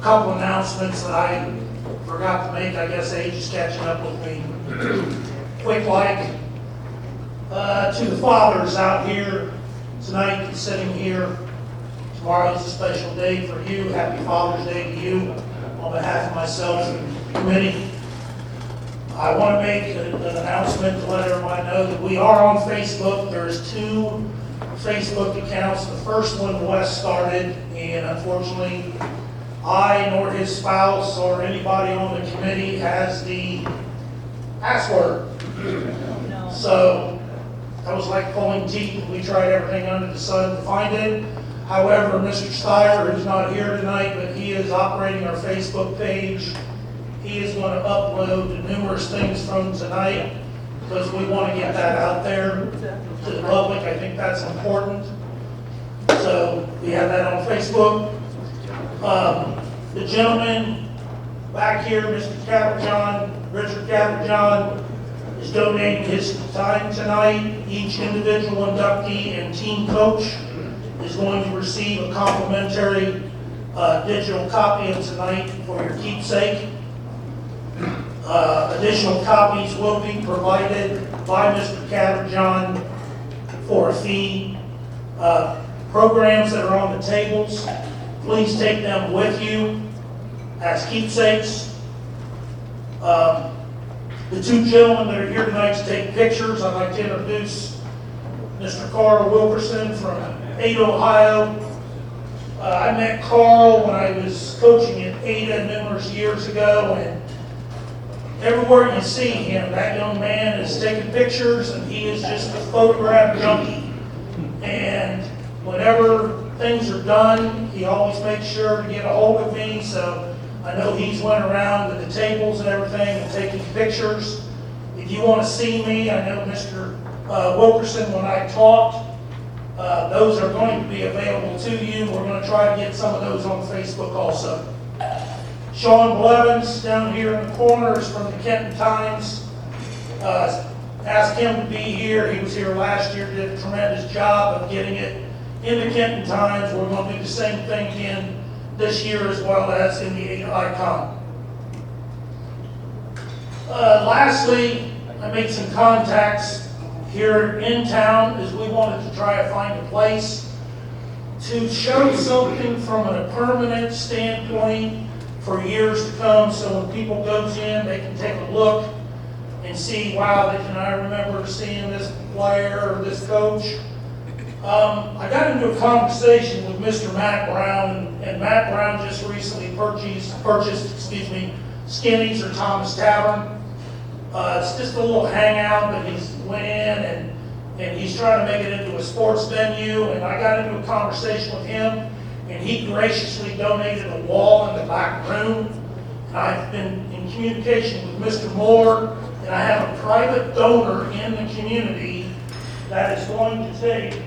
a couple announcements that I forgot to make. I guess age is catching up with me. Quick like, to the fathers out here tonight and sitting here. Tomorrow is a special day for you. Happy Father's Day to you on behalf of myself and the committee. I want to make an announcement to let everybody know that we are on Facebook. There's 2 Facebook accounts. The first one Wes started, and unfortunately I nor his spouse or anybody on the committee has the password. No. So that was like pulling teeth. We tried everything under the sun to find it. However, Mr. Steyer, who's not here tonight, but he is operating our Facebook page. He is going to upload numerous things from tonight because we want to get that out there to the public. I think that's important. So we have that on Facebook. The gentleman back here, Mr. Caverjohn, Richard Caverjohn, is donating his time tonight. Each individual inductee and team coach is going to receive a complimentary digital copy of tonight for your keepsake. Additional copies will be provided by Mr. Caverjohn for a fee. Programs that are on the tables, please take them with you as keepsakes. The 2 gentlemen that are here tonight to take pictures, I'd like to introduce Mr. Carl Wilkerson from Ada, Ohio. I met Carl when I was coaching at Ada numerous years ago, and everywhere you see him, that young man is taking pictures, and he is just a photograph junkie. And whenever things are done, he always makes sure to get a hold of me. So I know he's went around to the tables and everything and taking pictures. If you want to see me, I know Mr. Wilkerson, when I talked, those are going to be available to you. We're going to try to get some of those on Facebook also. Sean Blevins down here in the corner is from the Kenton Times. Asked him to be here. He was here last year, did a tremendous job of getting it in the Kenton Times. We're going to do the same thing again this year as well as in the Ada Icon. Lastly, I made some contacts here in town as we wanted to try to find a place to show something from a permanent standpoint for years to come, so when people goes in, they can take a look and see, wow, I remember seeing this player or this coach. I got into a conversation with Mr. Matt Brown, and Matt Brown just recently purchased Skinny's or Thomas Tavern. It's just a little hangout, but he's went in and he's trying to make it into a sports venue. And I got into a conversation with him, and he graciously donated a wall in the back room. And I've been in communication with Mr. Moore, and I have a private donor in the community that is going to take.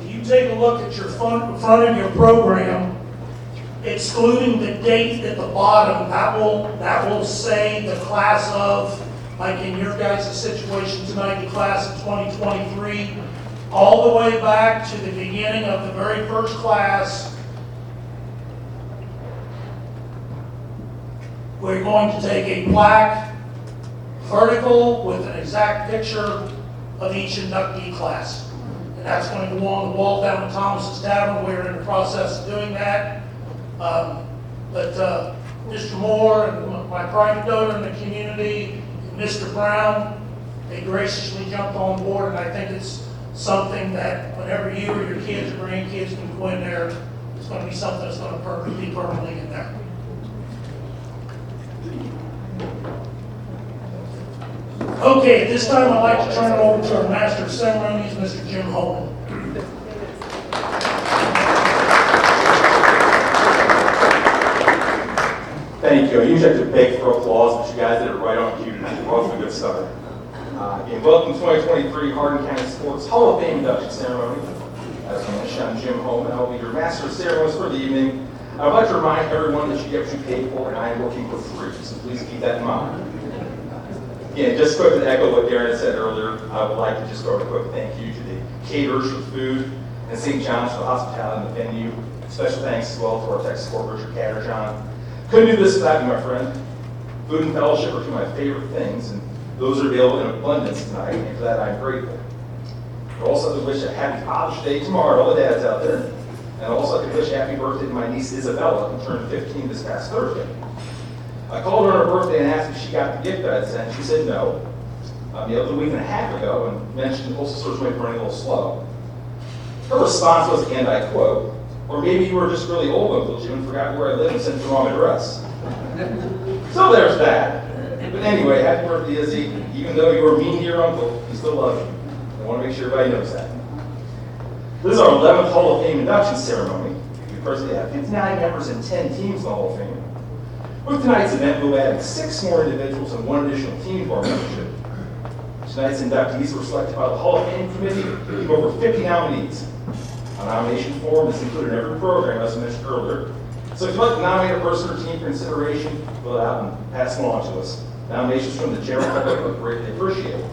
You take a look at your front of your program, excluding the date at the bottom, that will say the class of, like in your guys' situation tonight, the class of 2023, all the way back to the beginning of the very first class. We're going to take a plaque, vertical, with an exact picture of each inductee class. And that's going to go on the wall down at Thomas's Tavern. We're in the process of doing that. But Mr. Moore and my private donor in the community, and Mr. Brown, they graciously jumped on board, and I think it's something that whenever you or your kids or grandkids can go in there, it's going to be something that's going to be permanently in there. Okay, at this time I'd like to turn it over to our Master of Ceremonies, Mr. Jim Holman. Thank you. I usually have to beg for applause, but you guys did it right on cue tonight. We're off to a good start. Again, welcome to 2023 Hardin County Sports Hall of Fame induction ceremony. As I mentioned, I'm Jim Holman. I will be your Master of Ceremonies for the evening. I would like to remind everyone that you get what you pay for, and I am working for free, so please keep that in mind. Again, just quick to echo what Darren had said earlier, I would like to just throw a quick thank you to the caterers for food and St. John's for the hospitality in the venue. Special thanks as well to our tech support, Richard Caverjohn. Couldn't do this without you, my friend. Food and fellowship are two of my favorite things, and those are available in abundance tonight, and for that I'm grateful. I also like to wish a happy Father's Day tomorrow to all the dads out there. And I also like to wish a happy birthday to my niece Isabella, who turned 15 this past Thursday. I called her on her birthday and asked if she got the gift that I sent. She said no. The other week and a half ago, and mentioned the postal service might be running a little slow. Her response was, and I quote, "Or maybe you were just really old, Uncle Jim, and forgot where I live and sent the wrong address." So there's that. But anyway, happy birthday, Izzy. Even though you were mean to your uncle, he still loves you. I want to make sure everybody knows that. This is our 11th Hall of Fame induction ceremony. We personally have 59 members and 10 teams in the Hall of Fame. With tonight's event, we'll add 6 more individuals and 1 additional team to our membership. Tonight's inductees were selected by the Hall of Fame committee of over 50 nominees. A nomination form is included in every program, as I mentioned earlier. So if you'd like to nominate a person or team for consideration, fill it out and pass them along to us. Nominations from the general public are greatly appreciated.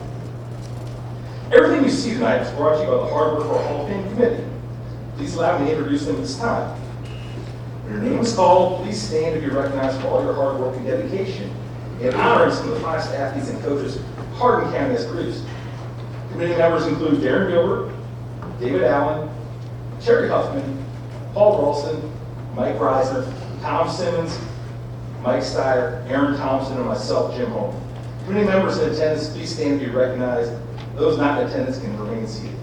Everything you see tonight is brought to you by the hard work of our Hall of Fame committee. Please allow me to introduce them at this time. When your name is called, please stand to be recognized for all your hard work and dedication in honoring some of the finest athletes and coaches Hardin County has produced. Committee members include Darren Gilbert, David Allen, Terry Huffman, Paul Ralston, Mike Reisner, Tom Simmons, Mike Steyer, Aaron Thompson, and myself, Jim Holm. Committee members in attendance, please stand to be recognized. Those not in attendance can remain seated.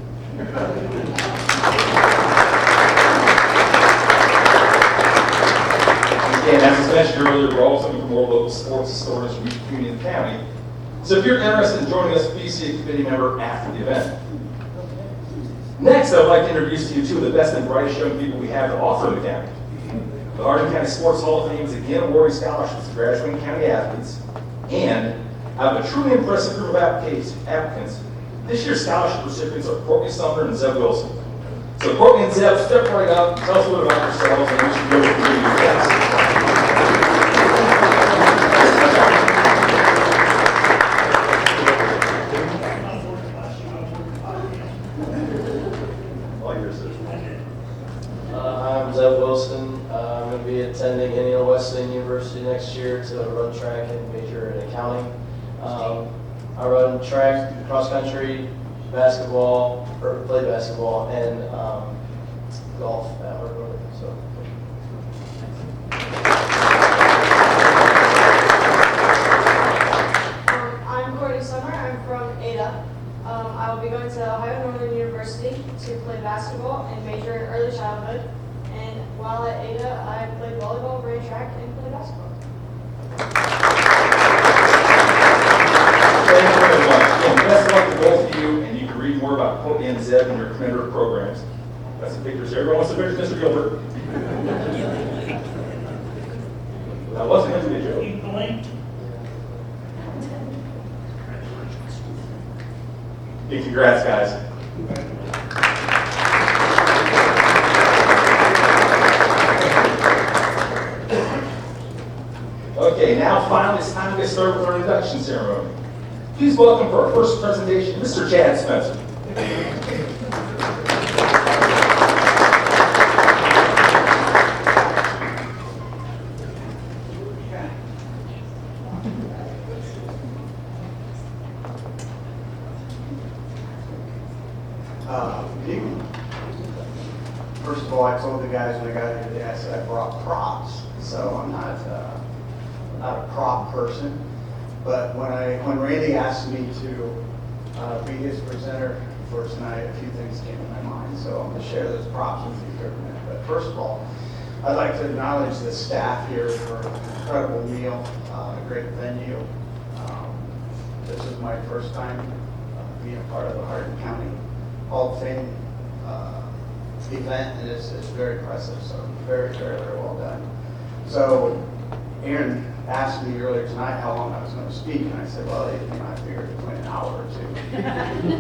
Again, as I mentioned earlier, we're also looking for more local sports historians from each community in the county. So if you're interested in joining us, please see a committee member after the event. Next, I would like to introduce to you 2 of the best and brightest young people we have to offer in the county. The Hardin County Sports Hall of Fame is again awarding scholarships to graduating county athletes, and out of a truly impressive group of applicants, this year's scholarship recipients are Courtney Sumner and Zeb Wilson. So Courtney and Zeb, step right up, tell us a little about yourselves, and we should go with the guests. I'm Zeb Wilson. I'm going to be attending Indiana Wesleyan University next year to run track and major in accounting. I run track, cross country, basketball, or play basketball, and golf at Hardin. So. I'm Courtney Summer. I'm from Ada. I will be going to Ohio Northern University to play basketball and major in early childhood. And while at Ada, I played volleyball, ran track, and played basketball. Thank you very much. Again, best of luck to both of you, and you can read more about Courtney and Zeb in your commemorative programs. Got some pictures here. Everyone wants some pictures, Mr. Gilbert? That wasn't meant to be a joke. Keep the link. Big congrats, guys. Okay, now finally it's time to get started with our induction ceremony. Please welcome for our first presentation, Mr. Chad Spencer. Good evening. First of all, I told the guys when I got here today, I said I brought props, so I'm not a prop person. But when Randy asked me to be his presenter for tonight, a few things came to my mind. So I'm going to share those props with you for a minute. But first of all, I'd like to acknowledge the staff here for an incredible meal, a great venue. This is my first time being a part of the Hardin County Hall of Fame event, and it's very impressive. So very, very, very well done. So Aaron asked me earlier tonight how long I was going to speak, and I said, well, I figured between an hour or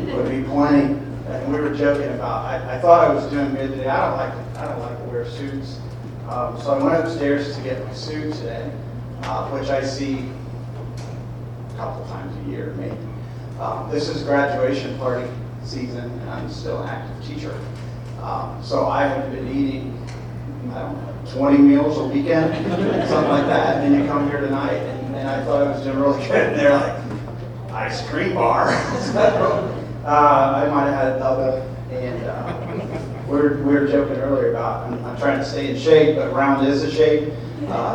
2 would be plenty. And we were joking about. I thought I was doing good today. I don't like to wear suits, so I went upstairs to get my suit today, which I see a couple times a year, maybe. This is graduation party season, and I'm still an active teacher. So I have been eating, I don't know, 20 meals a weekend, something like that, and then you come here tonight, and I thought I was doing really good, and they're like, ice cream bar. So, I might have had a double, and we were joking earlier about I'm trying to stay in shape, but round is a shape,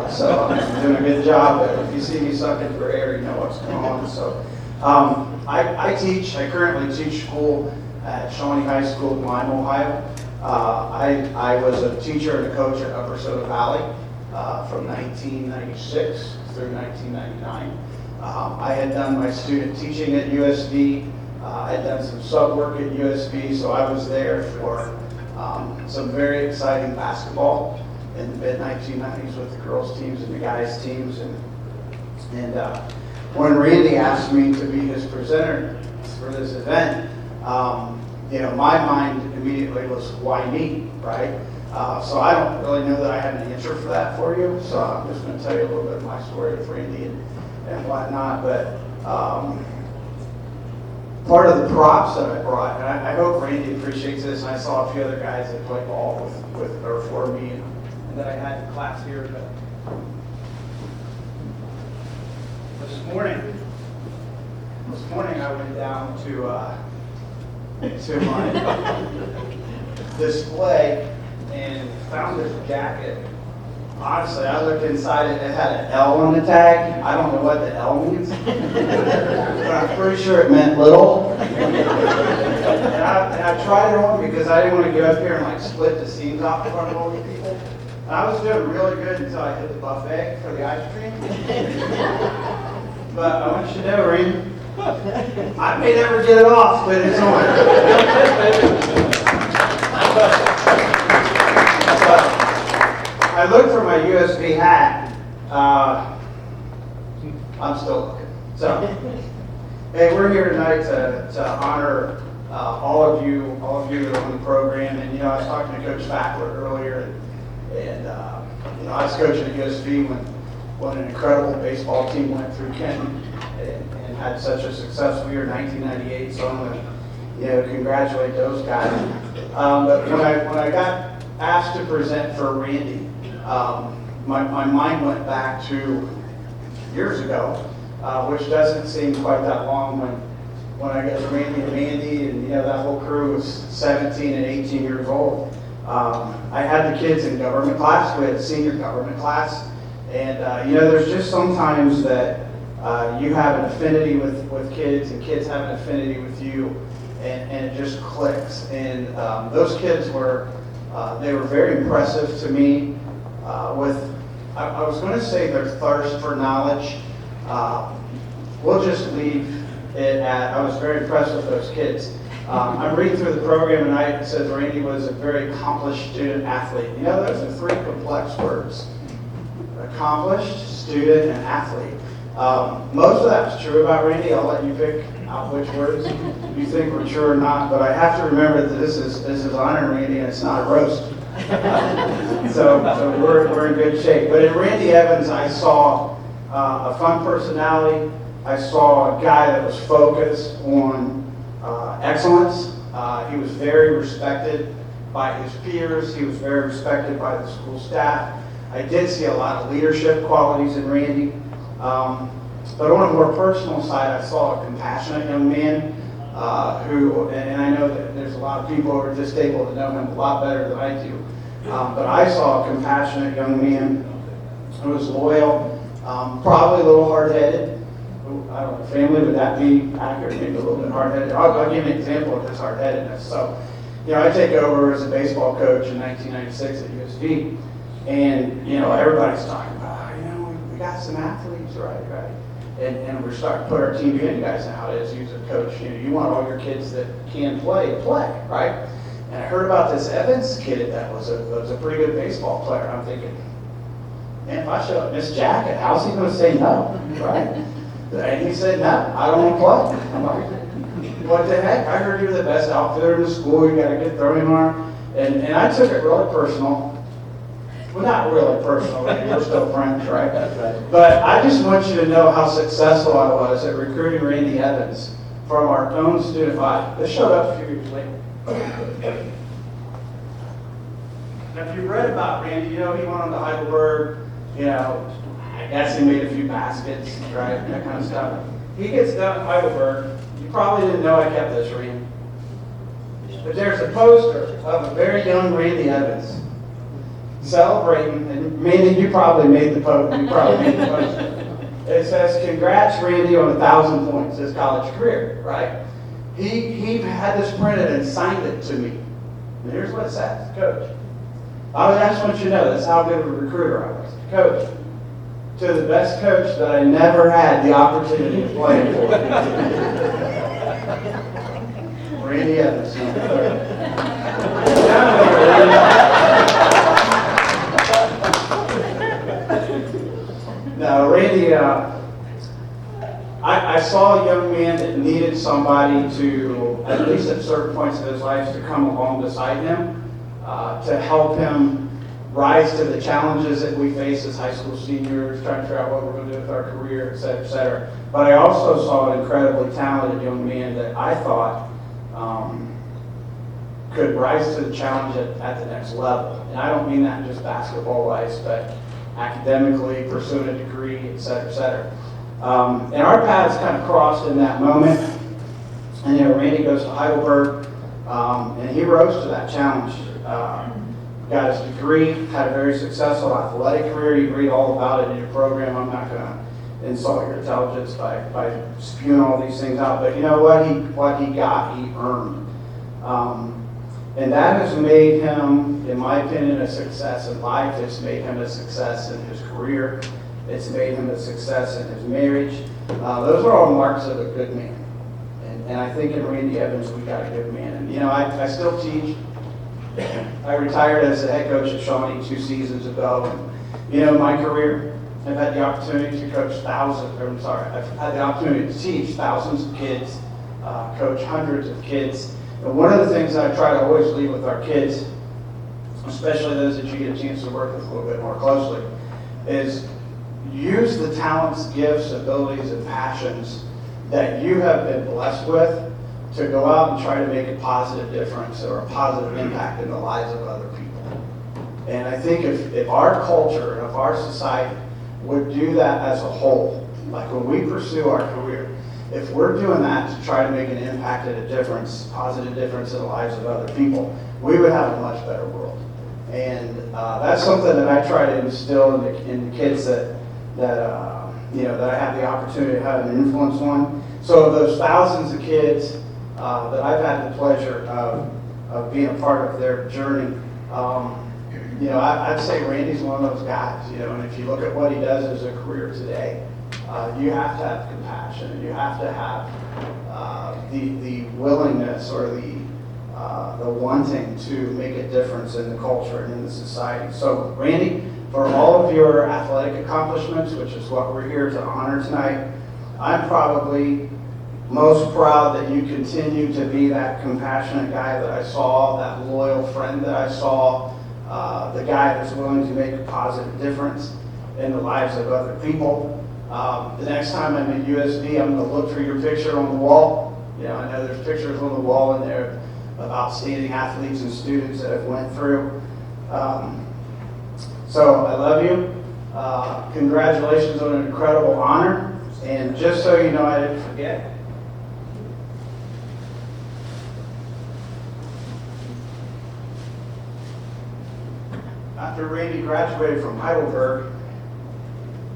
so I'm doing a good job. But if you see me sucking for air, you know what's going on. So I currently teach school at Shawnee High School in Lima, Ohio. I was a teacher and a coach at Upper Soda Valley from 1996 through 1999. I had done my student teaching at USV. I had done some sub work at USV, so I was there for some very exciting basketball in the mid-1990s with the girls teams and the guys teams. And when Randy asked me to be his presenter for this event, my mind immediately was, why me, right? So I don't really know that I have an answer for that for you. So I'm just going to tell you a little bit of my story with Randy and whatnot. But part of the props that I brought, and I hope Randy appreciates this, and I saw a few other guys that play ball with or for me and that I had in class here. But this morning I went down to my display and found this jacket. Honestly, I looked inside it, it had an L on the tag. I don't know what the L means, but I'm pretty sure it meant little. And I tried it on because I didn't want to get up here and like split the seams off in front of all these people. And I was doing really good until I hit the buffet for the ice cream. But I want you to know, Randy, I may never get it off, but it's on. I looked for my USB hat. I'm still looking. So, hey, we're here tonight to honor all of you that are on the program. And I was talking to Coach Fackler earlier, and I was coaching at USV when an incredible baseball team went through Kenton and had such a successful year in 1998. So I'm going to congratulate those guys. But when I got asked to present for Randy, my mind went back to years ago, which doesn't seem quite that long when I got Randy and Mandy and that whole crew was 17 and 18 years old. I had the kids in government class. We had a senior government class, and there's just sometimes that you have an affinity with kids, and kids have an affinity with you, and it just clicks. And those kids were very impressive to me. I was going to say their thirst for knowledge. We'll just leave it at, I was very impressed with those kids. I'm reading through the program tonight. It says Randy was a very accomplished student athlete. Those are three complex words. Accomplished, student, and athlete. Most of that's true about Randy. I'll let you pick out which words you think were true or not, but I have to remember that this is honoring Randy and it's not a roast. So we're in good shape. But in Randy Evans, I saw a fun personality. I saw a guy that was focused on excellence. He was very respected by his peers. He was very respected by the school staff. I did see a lot of leadership qualities in Randy. But on a more personal side, I saw a compassionate young man who, and I know that there's a lot of people who are just able to know him a lot better than I do. But I saw a compassionate young man who was loyal, probably a little hard-headed. I don't know, family, would that be accurate? Maybe a little bit hard-headed. I'll give you an example of his hard-headedness. So, I take over as a baseball coach in 1996 at USV, and, everybody's talking about, we got some athletes, right? And we're starting to put our team together. You guys know how it is, you as a coach. You want all your kids that can play to play, right? And I heard about this Evans kid that was a pretty good baseball player. I'm thinking, man, if I show up in this jacket, how's he going to say no, right? And he said, no, I don't want to play. I'm like, what the heck? I heard you're the best outfielder in the school. You got a good throwing arm. And I took it really personal. Well, not really personal. We're still friends, right? But I just want you to know how successful I was at recruiting Randy Evans from our own student body. This showed up a few years later. Now, if you read about Randy, you know, he went on to Heidelberg, you know, I guess he made a few baskets, right, that kind of stuff. He gets done at Heidelberg. You probably didn't know I kept this, Randy. But there's a poster of a very young Randy Evans celebrating, and Randy, you probably made the poster. It says, "Congrats, Randy, on 1,000 points his college career," right? He had this printed and signed it to me. And here's what it says, Coach. I just want you to know that's how good of a recruiter I was. Coach, to the best coach that I never had the opportunity to play for. Randy Evans. No, Randy, I saw a young man that needed somebody to, at least at certain points of his life, to come along beside him, to help him rise to the challenges that we face as high school seniors, trying to figure out what we're going to do with our career, et cetera, et cetera. But I also saw an incredibly talented young man that I thought could rise to the challenge at the next level. And I don't mean that just basketball-wise, but academically, pursuing a degree, et cetera, et cetera. And our paths kind of crossed in that moment. And, you know, Randy goes to Heidelberg, and he rose to that challenge. Got his degree, had a very successful athletic career. You can read all about it in your program. I'm not going to insult your intelligence by spewing all these things out. But you know what he got, he earned. And that has made him, in my opinion, a success in life. It's made him a success in his career. It's made him a success in his marriage. Those are all marks of a good man. And I think in Randy Evans, we got a good man. And, you know, I still teach. I retired as the head coach at Shawnee 2 seasons ago. And, you know, in my career, I've had the opportunity to coach I've had the opportunity to teach thousands of kids, coach hundreds of kids. And one of the things that I try to always leave with our kids, especially those that you get a chance to work with a little bit more closely, is use the talents, gifts, abilities, and passions that you have been blessed with to go out and try to make a positive difference or a positive impact in the lives of other people. And I think if our culture and if our society would do that as a whole, like when we pursue our career, if we're doing that to try to make an impact and a difference, positive difference in the lives of other people, we would have a much better world. And that's something that I try to instill in the kids that I have the opportunity to have an influence on. So of those thousands of kids that I've had the pleasure of being a part of their journey, I'd say Randy's one of those guys, and if you look at what he does as a career today, you have to have compassion, and you have to have the willingness or the wanting to make a difference in the culture and in the society. So Randy, for all of your athletic accomplishments, which is what we're here to honor tonight, I'm probably most proud that you continue to be that compassionate guy that I saw, that loyal friend that I saw, the guy that's willing to make a positive difference in the lives of other people. The next time I'm at USB, I'm going to look for your picture on the wall. I know there's pictures on the wall in there of outstanding athletes and students that have went through. So I love you. Congratulations on an incredible honor. And just so you know, I didn't forget. After Randy graduated from Heidelberg,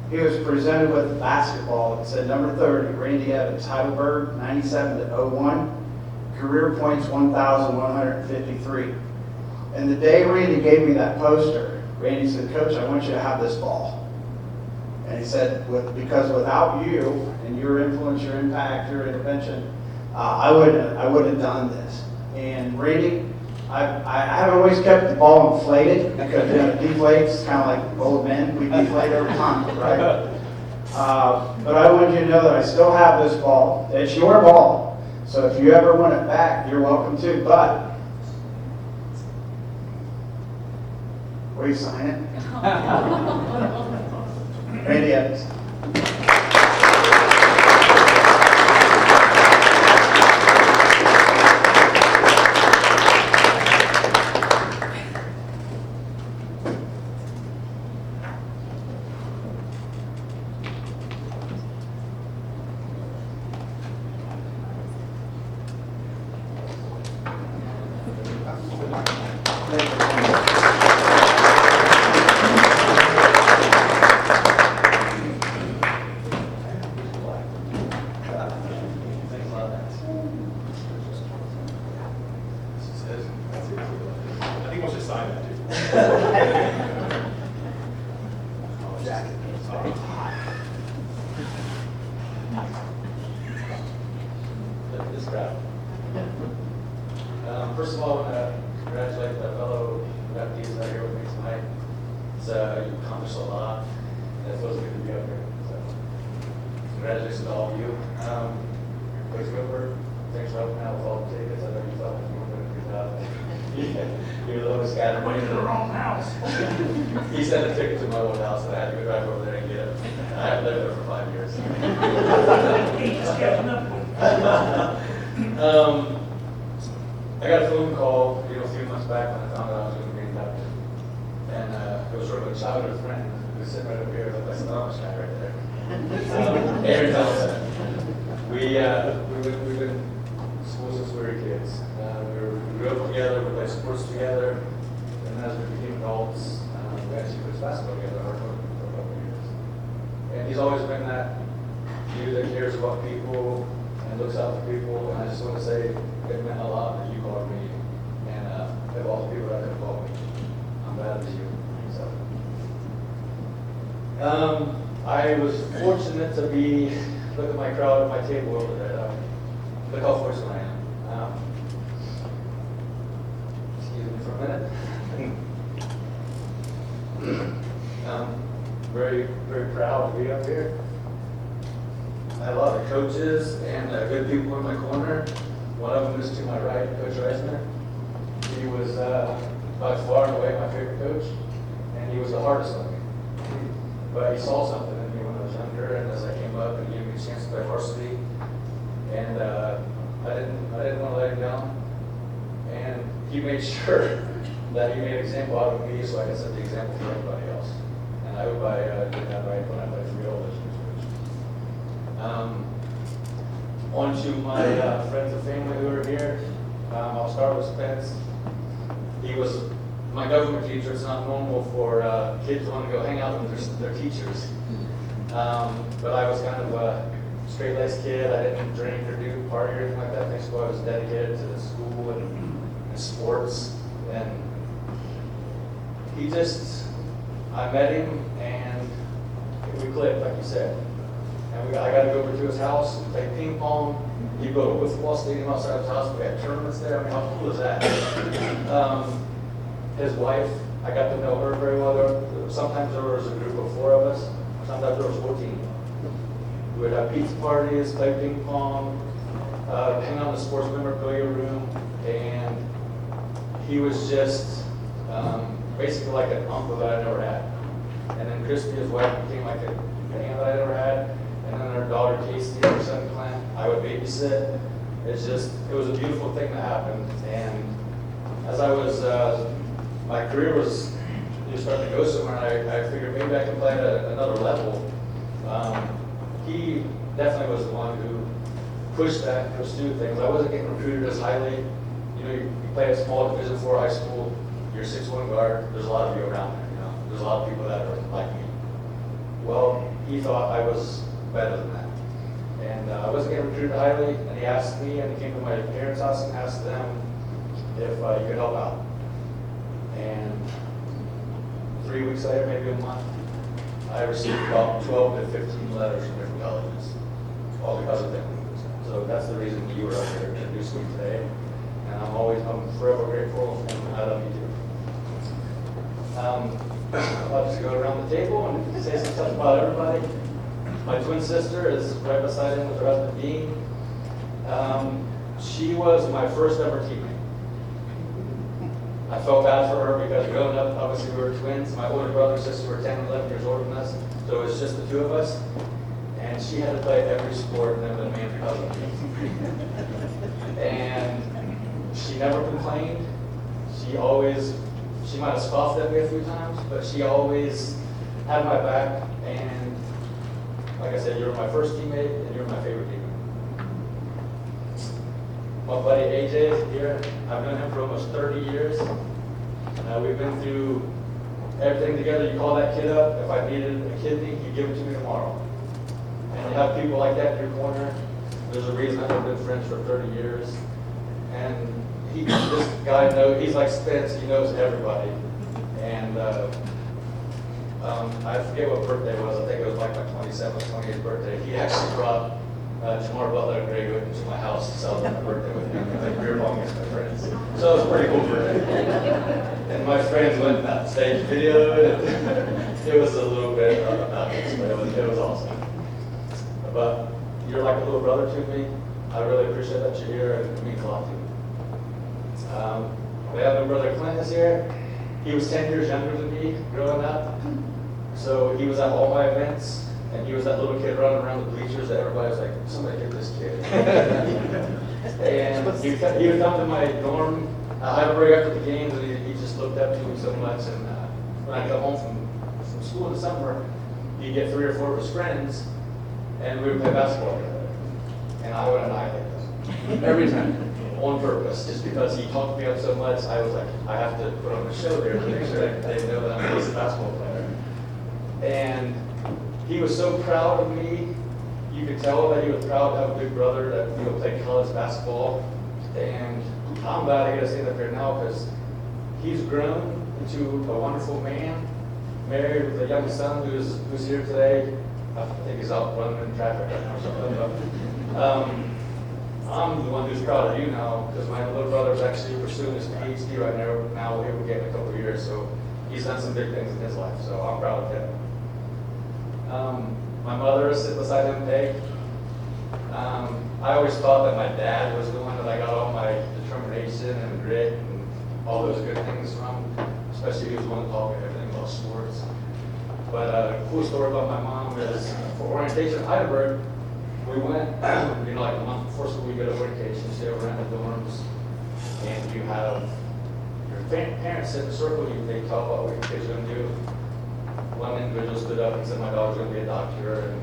he was presented with a basketball that said number 30, Randy Evans, Heidelberg, 97-01, career points 1,153. And the day Randy gave me that poster, Randy said, "Coach, I want you to have this ball." And he said, because without you and your influence, your impact, your intervention, I wouldn't have done this. And Randy, I haven't always kept the ball inflated because it deflates, kind of like old men. We deflate over time, right? But I want you to know that I still have this ball. It's your ball. So if you ever want it back, you're welcome to. But will you sign it? Randy Evans. jacket. This crowd. First of all, I want to congratulate the fellow deputies that are here with me tonight. You accomplished a lot, and it feels good to be up here. So, congratulations to all of you. Coach Whitford, thanks for helping out with all the tickets. I know you felt like you were doing a good job. You were the lowest guy. Went to the wrong house. He sent a ticket to my old house, and I had to go drive over there and get it. I haven't lived there for 5 years. He just catching up with I got a phone call, a few months back when I found out I was going to be inducted. And it was sort of a childhood friend who was sitting right over here, like that's the Amish guy right there. Aaron Johnson. We've been in school since we were kids. We grew up together, we played sports together, and as we became adults, we actually played basketball together for a couple of years. And he's always been that dude that cares about people and looks out for people, and I just want to say it meant a lot that you called me, and of all the people that have called me, I'm glad it's you. So, I was fortunate to be, look at my crowd at my table over there. Look how fortunate I am. Excuse me for a minute. Very, very proud to be up here. I have a lot of coaches and good people in my corner. One of them is to my right, Coach Reisner. He was by far and away my favorite coach, and he was the hardest on me. But he saw something in me when I was younger, and as I came up, and gave me a chance to play varsity, and I didn't want to let him down. And he made sure that he made an example out of me, so I could set the example for everybody else. And I hope I did that right when I played for real this year. On to my friends and family who are here. I'll start with Spence. He was my government teacher. It's not normal for kids to want to go hang out with their teachers. But I was kind of a straight-laced kid. I didn't drink or do party or anything like that. Thanks to God, I was dedicated to the school and sports. And I met him and we clicked, like you said. And I got to go over to his house and play ping pong. You go to a football stadium outside his house. We had tournaments there. I mean, how cool is that? His wife, I got to know her very well. Sometimes there was a group of 4 of us. Sometimes there was 14. We would have pizza parties, play ping pong, hang out in the sports memorabilia room, and he was just basically like an uncle that I never had. And then Christy, his wife, became like an aunt that I never had. And then her daughter Casey and her son Clint, I would babysit. It was a beautiful thing that happened. And as I was, my career was starting to go somewhere, and I figured maybe I can play at another level. He definitely was the one who pushed that and pursued things. I wasn't getting recruited as highly. You play at small Division IV high school, you're 6'1" guard, there's a lot of you around there, There's a lot of people that are like me. Well, he thought I was better than that. And I wasn't getting recruited highly, and he asked me, and he came to my parents' house and asked them if he could help out. And 3 weeks later, maybe a month, I received about 12 to 15 letters from different colleges, all because of him. So that's the reason you were up here to introduce me today. And I'm forever grateful, and I love you too. I'd like to go around the table and say some stuff about everybody. My twin sister is right beside him with her husband, Dean. She was my first ever teammate. I felt bad for her because growing up, obviously we were twins. My older brother and sister were 10 and 11 years older than us, so it was just the 2 of us. And she had to play every sport and then the man because of me. And she never complained. She might have scoffed at me a few times, but she always had my back. And like I said, you were my first teammate and you're my favorite teammate. My buddy AJ is here. I've known him for almost 30 years. We've been through everything together. You call that kid up. If I needed a kidney, he'd give it to me tomorrow. And you have people like that in your corner. There's a reason I've been friends for 30 years. And this guy knows, he's like Spence, he knows everybody. And I forget what birthday it was. I think it was like my 27th, 28th birthday. He actually brought Jamar Butler and Greg Oden to my house to celebrate my birthday with him. I think we were going against my friends. So it was a pretty cool birthday. And my friends went and staged video. It was a little bit obnoxious, but it was awesome. But you're like a little brother to me. I really appreciate that you're here, and it means a lot to me. We have my brother Clint is here. He was 10 years younger than me growing up. So he was at all my events, and he was that little kid running around the bleachers that everybody was like, somebody get this kid. And he would come to my dorm at Heidelberg after the games, and he just looked up to me so much. And when I come home from school in the summer, he'd get 3 or 4 of his friends, and we would play basketball together. And I would annihilate them every time. On purpose, just because he talked me up so much, I was like, I have to put on a show there to make sure that they know that I'm a decent basketball player. And he was so proud of me. You could tell that he was proud to have a big brother that played college basketball. And I'm glad I get to stand up here now because he's grown into a wonderful man, married with a young son who's here today. I think he's out running in traffic right now or something. But, I'm the one who's proud of you now because my little brother's actually pursuing his PhD right now. He will get in a couple of years, so he's done some big things in his life. So I'm proud of him. My mother is sitting beside him today. I always thought that my dad was the one that I got all my determination and grit and all those good things from. Especially he was the one that taught me everything about sports. But a cool story about my mom is for orientation at Heidelberg. We went, like a month before school, we go to orientation, stay over in the dorms, and you have your parents sit in a circle, they talk about what your kids are going to do. One individual stood up and said, my dog's going to be a doctor, and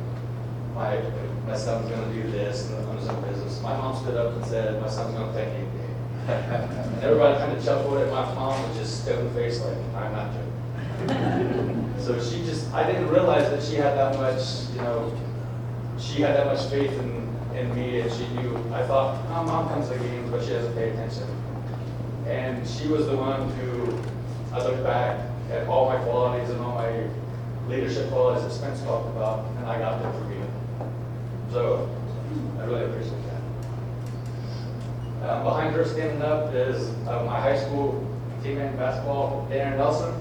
my son's going to do this, and own his own business. My mom stood up and said, my son's going to play NBA. And everybody kind of chuckled, and my mom was just stone-faced like, I'm not joking. So I didn't realize that she had that much, she had that much faith in me, and she knew. I thought, oh, mom comes to the games, but she doesn't pay attention. And she was the one who, I look back at all my qualities and all my leadership qualities that Spence talked about, and I got them from you. So I really appreciate that. Behind her standing up is my high school teammate in basketball, Darren Nelson.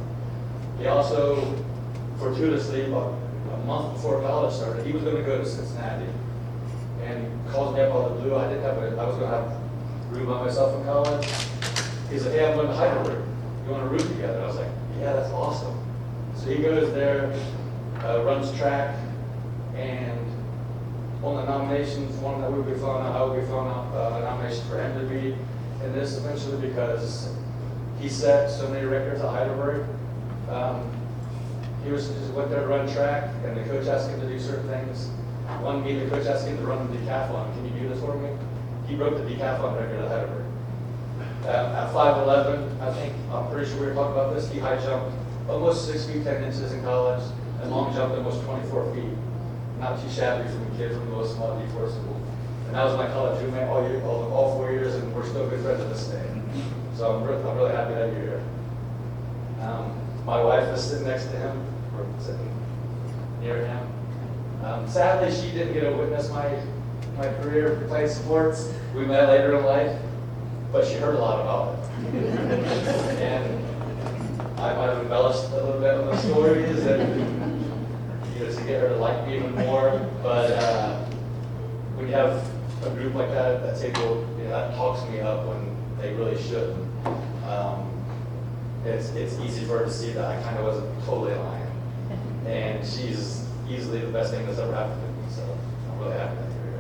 He also, fortuitously, a month before college started, he was going to go to Cincinnati, and calls me up out of the blue. I was going to have room by myself in college. He said, hey, I'm going to Heidelberg. You want to room together? I was like, yeah, that's awesome. So he goes there, runs track, and on the nominations, one that we will be filling out, I will be filling out a nomination for him to be in this eventually because he set so many records at Heidelberg. He just went there to run track, and the coach asked him to do certain things. One meet, the coach asked him to run the decathlon. Can you do this for me? He broke the decathlon record at Heidelberg. At 5'11", I'm pretty sure we were talking about this, he high jumped almost 6 feet 10 inches in college, and long jumped almost 24 feet. Not too shabby from a kid from the most small D4 school. And that was my college roommate all 4 years, and we're still good friends to this day. So I'm really happy that you're here. My wife is sitting next to him, or sitting near him. Sadly, she didn't get to witness my career playing sports. We met later in life, but she heard a lot about it. And I might have embellished a little bit on the stories and to get her to like me even more. But when you have a group like that, that table, that talks me up when they really shouldn't. It's easy for her to see that I kind of wasn't totally lying. And she's easily the best thing that's ever happened to me, so I'm really happy that you're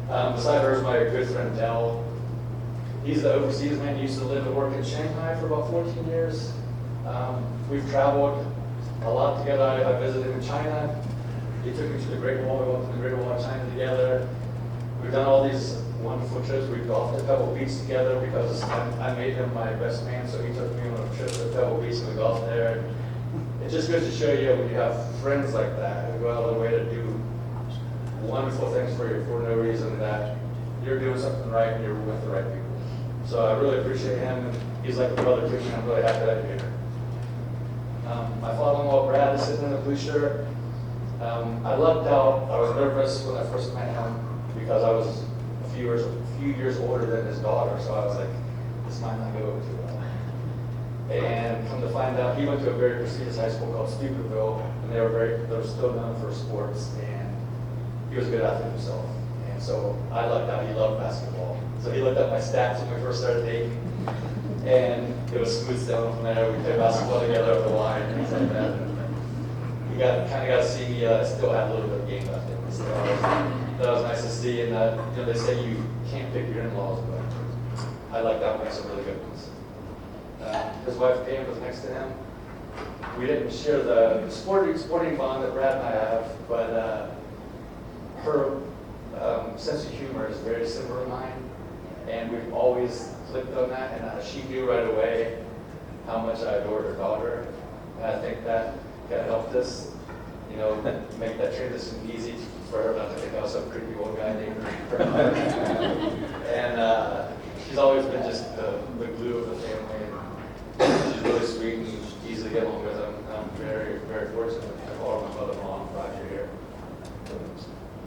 here. Beside her is my good friend Dell. He's the overseas man. He used to live and work in Shanghai for about 14 years. We've traveled a lot together. I visited him in China. He took me to the Great Wall. We went to the Great Wall of China together. We've done all these wonderful trips. We've golfed at Pebble Beach together because I made him my best man, so he took me on a trip to Pebble Beach and we golfed there. It just goes to show you when you have friends like that who go out of their way to do wonderful things for you for no reason, that you're doing something right and you're with the right people. So I really appreciate him, and he's like a brother to me. I'm really happy that you're here. My father-in-law, Brad, is sitting in the blue shirt. I lucked out. I was nervous when I first met him because I was a few years older than his daughter, so I was like, this might not go too well. And come to find out, he went to a very prestigious high school called Steubenville, and they were still known for sports, and he was a good athlete himself. And so I lucked out. He loved basketball. So he looked at my stats when we first started dating, and it was smooth sailing from there. We played basketball together over the line and things like that. And he kind of got to see me still have a little bit of game left in me. So that was nice to see. And they say you can't pick your in-laws, but I like that one. Some really good ones. His wife Pam was next to him. We didn't share the sporting bond that Brad and I have, but her sense of humor is very similar to mine, and we've always clicked on that. And she knew right away how much I adored her daughter, and I think that kind of helped us, make that transition easy for her not to think I was some creepy old guy named her. And she's always been just the glue of the family. And she's really sweet and easy to get along with him. I'm very, very fortunate to call her my mother-in-law Roger here.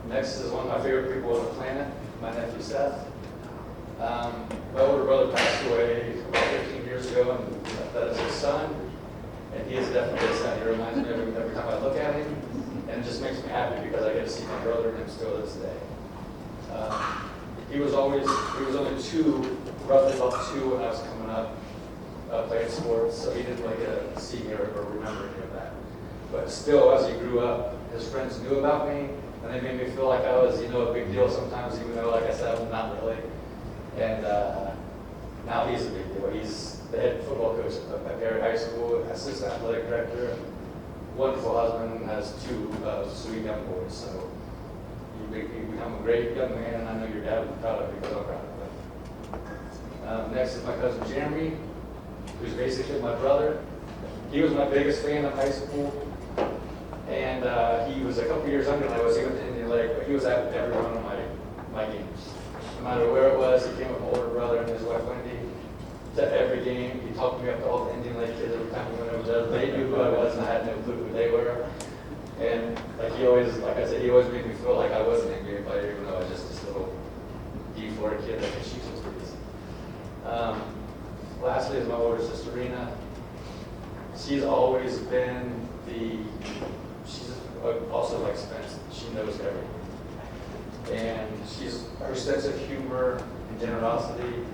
Next is one of my favorite people on the planet, my nephew Seth. My older brother passed away about 15 years ago, and that is his son. And he is definitely a son. He reminds me of him every time I look at him, and it just makes me happy because I get to see my brother and him still to this day. He was only roughly about two when I was coming up, playing sports, so he didn't really get to see me or remember any of that. But still, as he grew up, his friends knew about me, and they made me feel like I was, a big deal sometimes, even though, like I said, I'm not really. And now he's a big deal. He's the head football coach at Perry High School, assistant athletic director, wonderful husband, has two sweet young boys. So you become a great young man, and I know your dad will be proud of you because I'm proud of him. Next is my cousin Jeremy, who's basically my brother. He was my biggest fan in high school, and he was a couple years younger than I was. He went to Indian Lake, but he was at every one of my games. No matter where it was, he came with my older brother and his wife Wendy to every game. He talked me up to all the Indian Lake kids every time we went over there. They knew who I was, and I had no clue who they were. And like I said, he always made me feel like I wasn't an NBA player, even though I was just this little D4 kid that could shoot some threes. Lastly is my older sister Rena. She's always been she's also like Spence. She knows everything. And her sense of humor and generosity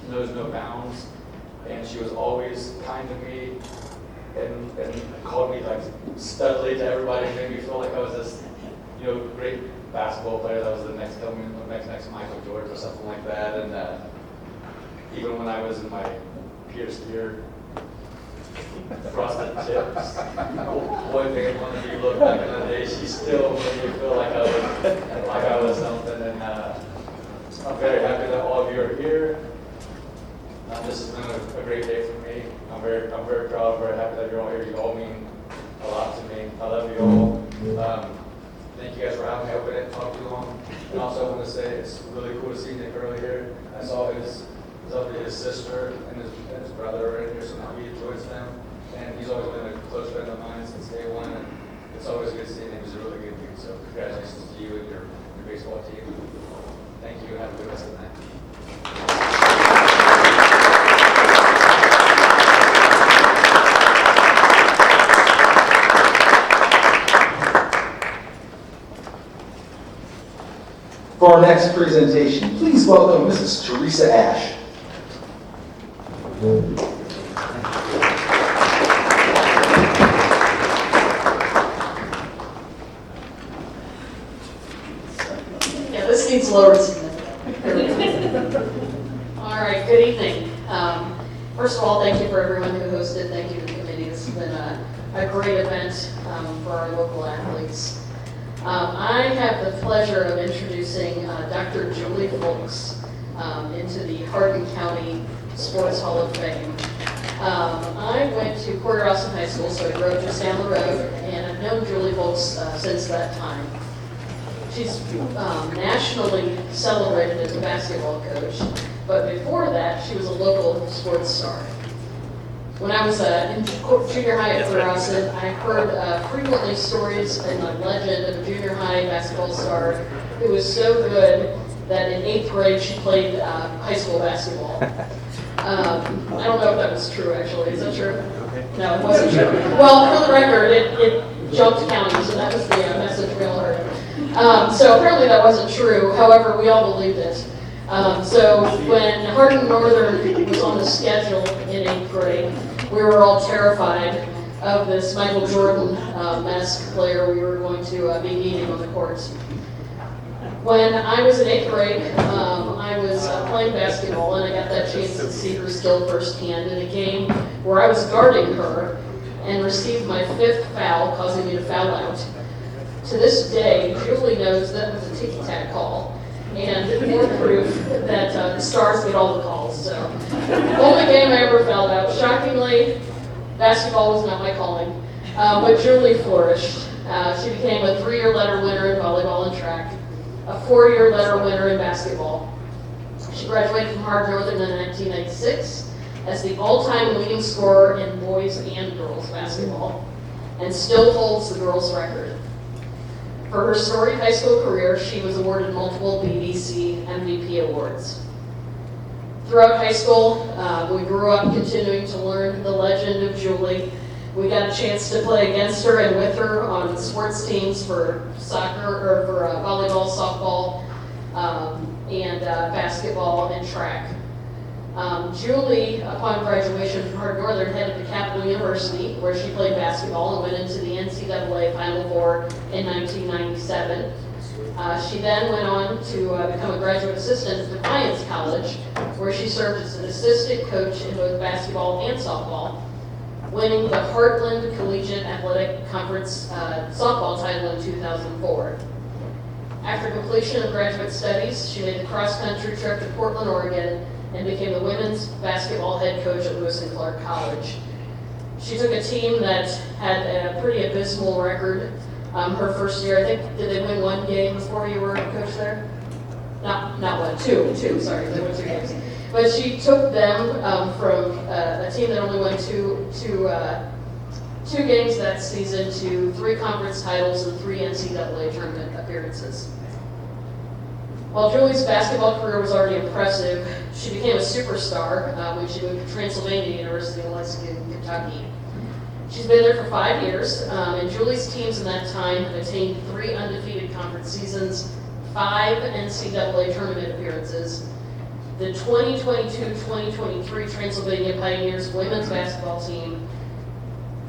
knows no bounds. And she was always kind to me and called me like studly to everybody and made me feel like I was this, great basketball player that was the next Michael Jordan or something like that. And even when I was in my pierced ear, frosted tips, boy band one of you look back in the day, she still made me feel like I was something. And I'm very happy that all of you are here. This has been a great day for me. I'm very proud, very happy that you're all here. You all mean a lot to me. I love you all. Thank you guys for having me. I hope I didn't talk too long. And also I want to say it's really cool to see Nick earlier. I saw his sister and his brother are in here, so now he enjoys them. And he's always been a close friend of mine since day one. And it's always good seeing him. He's a really good dude. So congratulations to you and your baseball team. Thank you, and have a good rest of the night. For our next presentation, please welcome Mrs. Teresa Ash. Yeah, this needs lowered significantly. All right, good evening. First of all, thank you for everyone who hosted. Thank you to the committee. This has been a great event for our local athletes. I have the pleasure of introducing Dr. Julie Folks into the Hardin County Sports Hall of Fame. I went to Porter Austin High School, so I grew up just down the road, and I've known Julie Folks since that time. She's nationally celebrated as a basketball coach, but before that, she was a local sports star. When I was in junior high at Clear Austin, I heard frequently stories and the legend of a junior high basketball star who was so good that in 8th grade she played high school basketball. I don't know if that was true, actually. Is that true? No, it wasn't true. Well, for the record, it jumped counties, and that was the message we all heard. So apparently that wasn't true. However, we all believed it. So when Hardin Northern was on the schedule in 8th grade, we were all terrified of this Michael Jordan-esque player we were going to be meeting on the court. When I was in 8th grade, I was playing basketball, and I got that chance to see her skill firsthand in a game where I was guarding her and received my 5th foul, causing me to foul out. To this day, Julie knows that was a ticky-tack call, and more proof that the Stars get all the calls. So, only game I ever fouled out. Shockingly, basketball was not my calling, but Julie flourished. She became a 3-year letter winner in volleyball and track, a 4-year letter winner in basketball. She graduated from Hardin Northern in 1996 as the all-time leading scorer in boys and girls basketball, and still holds the girls' record. For her storied high school career, she was awarded multiple BBC MVP awards. Throughout high school, we grew up continuing to learn the legend of Julie. We got a chance to play against her and with her on sports teams for soccer or for volleyball, softball, and basketball and track. Julie, upon graduation from Hardin Northern, headed to Capital University, where she played basketball and went into the NCAA Final Four in 1997. She then went on to become a graduate assistant at Defiance College, where she served as an assistant coach in both basketball and softball, winning the Heartland Collegiate Athletic Conference softball title in 2004. After completion of graduate studies, she made the cross-country trip to Portland, Oregon, and became the women's basketball head coach at Lewis and Clark College. She took a team that had a pretty abysmal record. Her first year, I think, did they win 1 game before you were coach there? Not one, two, sorry, they won 2 games. But she took them from a team that only won two games that season to 3 conference titles and 3 NCAA tournament appearances. While Julie's basketball career was already impressive, she became a superstar when she moved to Transylvania University in Lexington, Kentucky. She's been there for 5 years, and Julie's teams in that time have attained 3 undefeated conference seasons, 5 NCAA tournament appearances. The 2022-2023 Transylvania Pioneers women's basketball team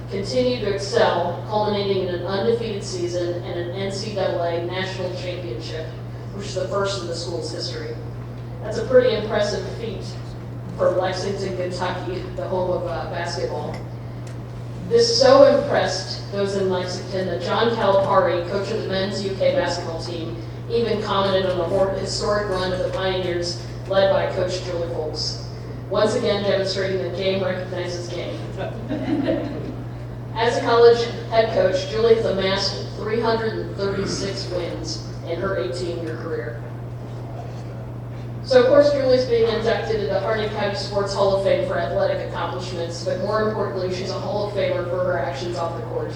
continued to excel, culminating in an undefeated season and an NCAA national championship, which is the first in the school's history. That's a pretty impressive feat for Lexington, Kentucky, the home of basketball. This so impressed those in Lexington that John Calipari, coach of the men's UK basketball team, even commented on the historic run of the Pioneers led by Coach Julie Folks, once again demonstrating that game recognizes game. As a college head coach, Julie has amassed 336 wins in her 18-year career. So of course, Julie's being inducted into the Hardin County Sports Hall of Fame for athletic accomplishments, but more importantly, she's a Hall of Famer for her actions off the court.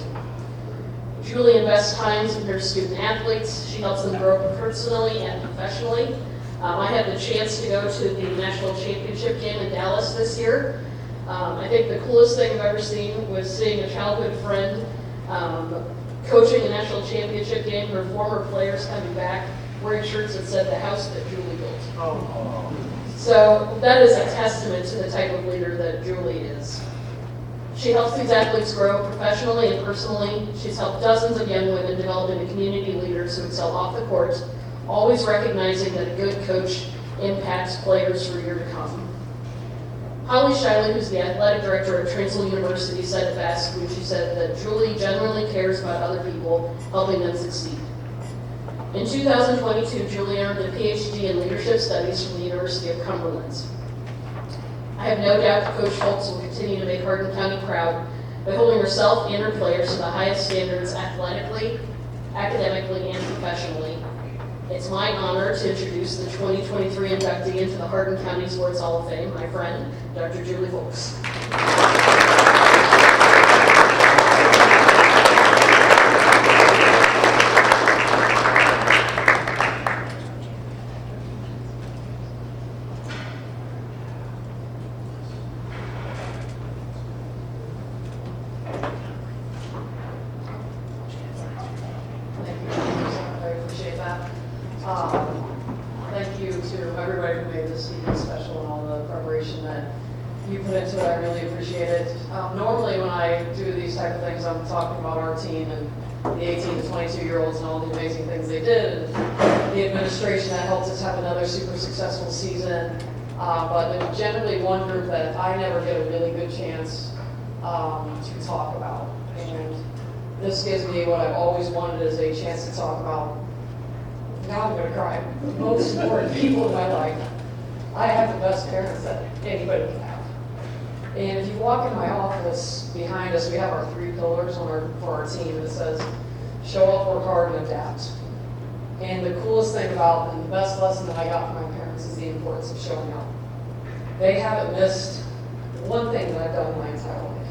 Julie invests time in her student athletes. She helps them grow personally and professionally. I had the chance to go to the national championship game in Dallas this year. I think the coolest thing I've ever seen was seeing a childhood friend coaching a national championship game, her former players coming back wearing shirts that said the house that Julie built. Oh. So that is a testament to the type of leader that Julie is. She helps these athletes grow professionally and personally. She's helped dozens of young women develop into community leaders who excel off the court, always recognizing that a good coach impacts players for years to come. Holly Shiley, who's the athletic director at Transylvania University, said it best when she said that Julie genuinely cares about other people, helping them succeed. In 2022, Julie earned a PhD in Leadership Studies from the University of Cumberland. I have no doubt that Coach Folks will continue to make Hardin County proud by holding herself and her players to the highest standards athletically, academically, and professionally. It's my honor to introduce the 2023 inductee into the Hardin County Sports Hall of Fame, my friend, Dr. Julie Folks. Thank you to everybody who made this evening special and all the preparation that you put into it. I really appreciate it. Normally when I do these type of things, I'm talking about our team and the 18 to 22-year-olds and all the amazing things they did, and the administration that helped us have another super successful season. But there's generally one group that I never get a really good chance to talk about. And this gives me what I've always wanted, is a chance to talk about, now I'm going to cry, the most important people in my life. I have the best parents that anybody can have. And if you walk in my office, behind us, we have our 3 pillars for our team that says, show up, work hard, and adapt. And the coolest thing about, and the best lesson that I got from my parents, is the importance of showing up. They haven't missed one thing that I've done in my entire life.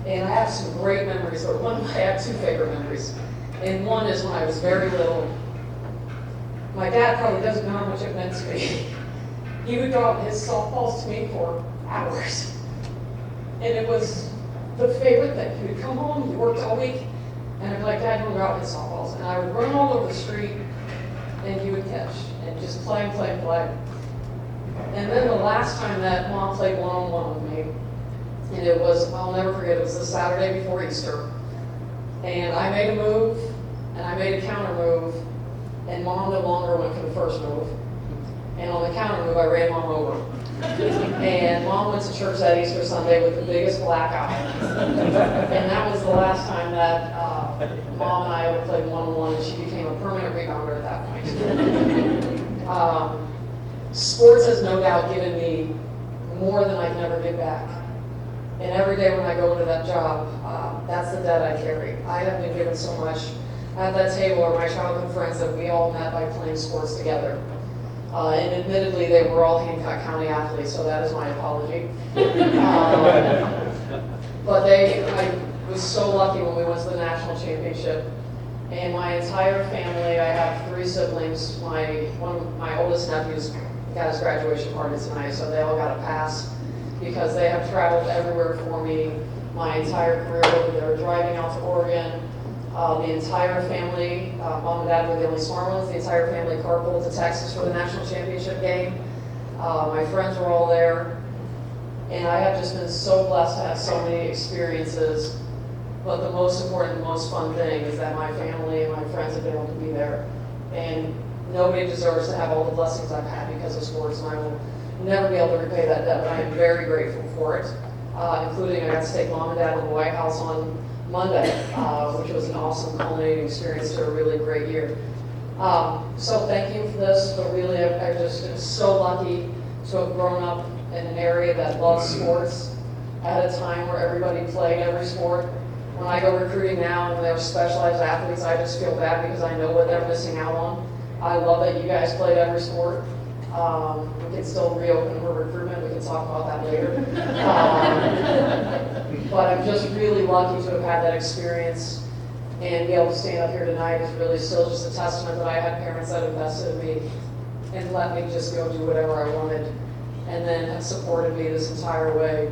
And I have some great memories, but I have 2 favorite memories. And one is when I was very little. My dad probably doesn't know how much it meant to me. He would go out and hit softballs to me for hours. And it was the favorite thing. He would come home, he worked all week, and I'd be like, Dad, you want to go out and hit softballs? And I would run all over the street, and he would catch, and just play and play and play. And then the last time that Mom played one-on-one with me, and it was, I'll never forget, it was the Saturday before Easter. And I made a move, and I made a counter move, and Mom no longer went for the first move. And on the counter move, I ran Mom over. And Mom went to church that Easter Sunday with the biggest black eye. And that was the last time that Mom and I ever played one-on-one, and she became a permanent rebounder at that point. Sports has no doubt given me more than I can ever give back. And every day when I go into that job, that's the debt I carry. I have been given so much. At that table are my childhood friends that we all met by playing sports together. And admittedly, they were all Hancock County athletes, so that is my apology. But I was so lucky when we went to the national championship. And my entire family, I have 3 siblings. One of my oldest nephews got his graduation party tonight, so they all got a pass because they have traveled everywhere for me my entire career, whether they're driving out to Oregon. The entire family, Mom and Dad were the only smart ones, the entire family carpooled to Texas for the national championship game. My friends were all there. And I have just been so blessed to have so many experiences. But the most important, the most fun thing is that my family and my friends have been able to be there. And nobody deserves to have all the blessings I've had because of sports, and I will never be able to repay that debt, but I am very grateful for it. Including I got to take Mom and Dad to the White House on Monday, which was an awesome culminating experience to a really great year. So thank you for this, but really I just am so lucky to have grown up in an area that loves sports at a time where everybody played every sport. When I go recruiting now and they're specialized athletes, I just feel bad because I know what they're missing out on. I love that you guys played every sport. We can still reopen for recruitment. We can talk about that later. But I'm just really lucky to have had that experience, and be able to stand up here tonight is really still just a testament that I had parents that invested in me and let me just go do whatever I wanted, and then have supported me this entire way.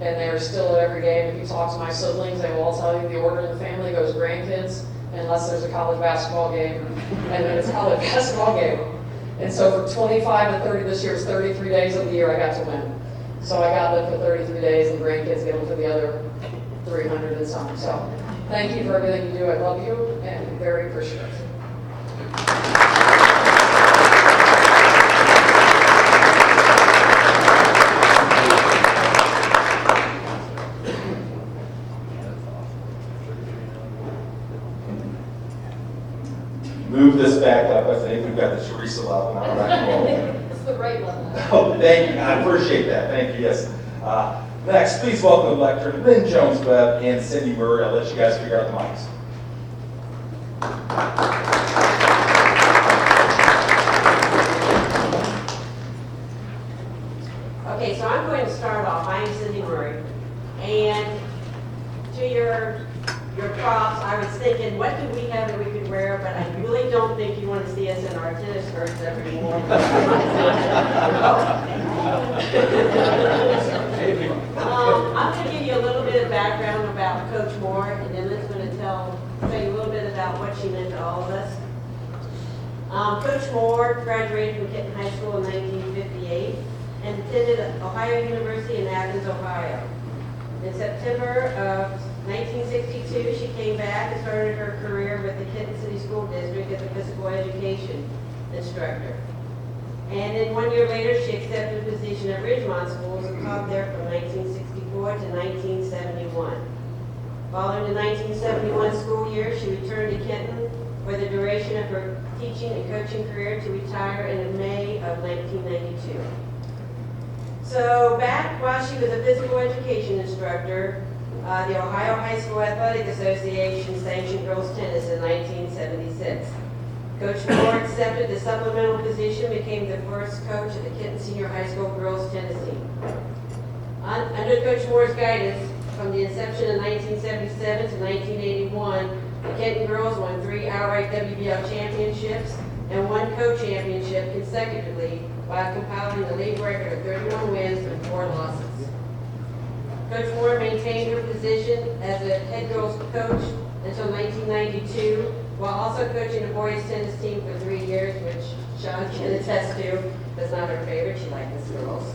And they are still at every game. If you talk to my siblings, they will all tell you the order in the family goes grandkids, unless there's a college basketball game, and then it's a college basketball game. And so for 25 to 30, this year was 33 days of the year I got to win. So I got them for 33 days, and grandkids get them for the other 300 and some. So thank you for everything you do. I love you, and I'm very appreciative. Move this back up. I think we've got the Teresa level now. It's the right level. Oh, thank you. I appreciate that. Thank you. Yes. Next, please welcome Lecter Lynn Jones-Webb and Cindy Murray. I'll let you guys figure out the mics. Okay, so I'm going to start off. I'm Cindy Murray. And to your props, I was thinking, what do we have that we could wear? But I really don't think you want to see us in our tennis skirts every morning. I'm going to give you a little bit of background about Coach Moore, and then Lynn's going to tell you a little bit about what she meant to all of us. Coach Moore graduated from Kenton High School in 1958 and attended Ohio University in Athens, Ohio. In September of 1962, she came back and started her career with the Kenton City School District as a physical education instructor. And then 1 year later, she accepted a position at Ridgemont Schools and taught there from 1964 to 1971. Following the 1971 school year, she returned to Kenton for the duration of her teaching and coaching career to retire in May of 1992. So back while she was a physical education instructor, the Ohio High School Athletic Association sanctioned girls tennis in 1976. Coach Moore accepted the supplemental position, became the first coach of the Kenton Senior High School girls tennis team. Under Coach Moore's guidance, from the inception in 1977 to 1981, the Kenton girls won 3 outright WBL championships and 1 co-championship consecutively while compiling the league record of 31 wins and 4 losses. Coach Moore maintained her position as a head girls coach until 1992, while also coaching the boys tennis team for 3 years, which Sean can attest to. Was not her favorite. She liked the girls.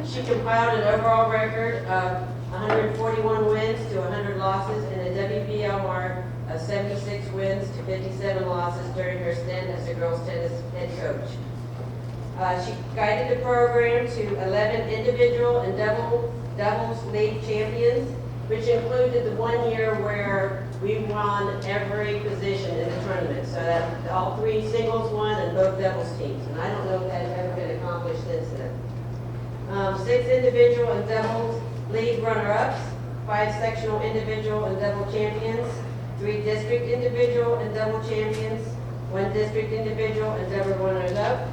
She compiled an overall record of 141 wins to 100 losses and a WBL mark of 76 wins to 57 losses during her stint as the girls tennis head coach. She guided the program to 11 individual and doubles league champions, which included the 1 year where we won every position in the tournament. So that all 3 singles won and both doubles teams. And I don't know if that has ever been accomplished since then. 6 individual and doubles league runner-ups, 5 sectional individual and double champions, 3 district individual and double champions, 1 district individual and double runners-up,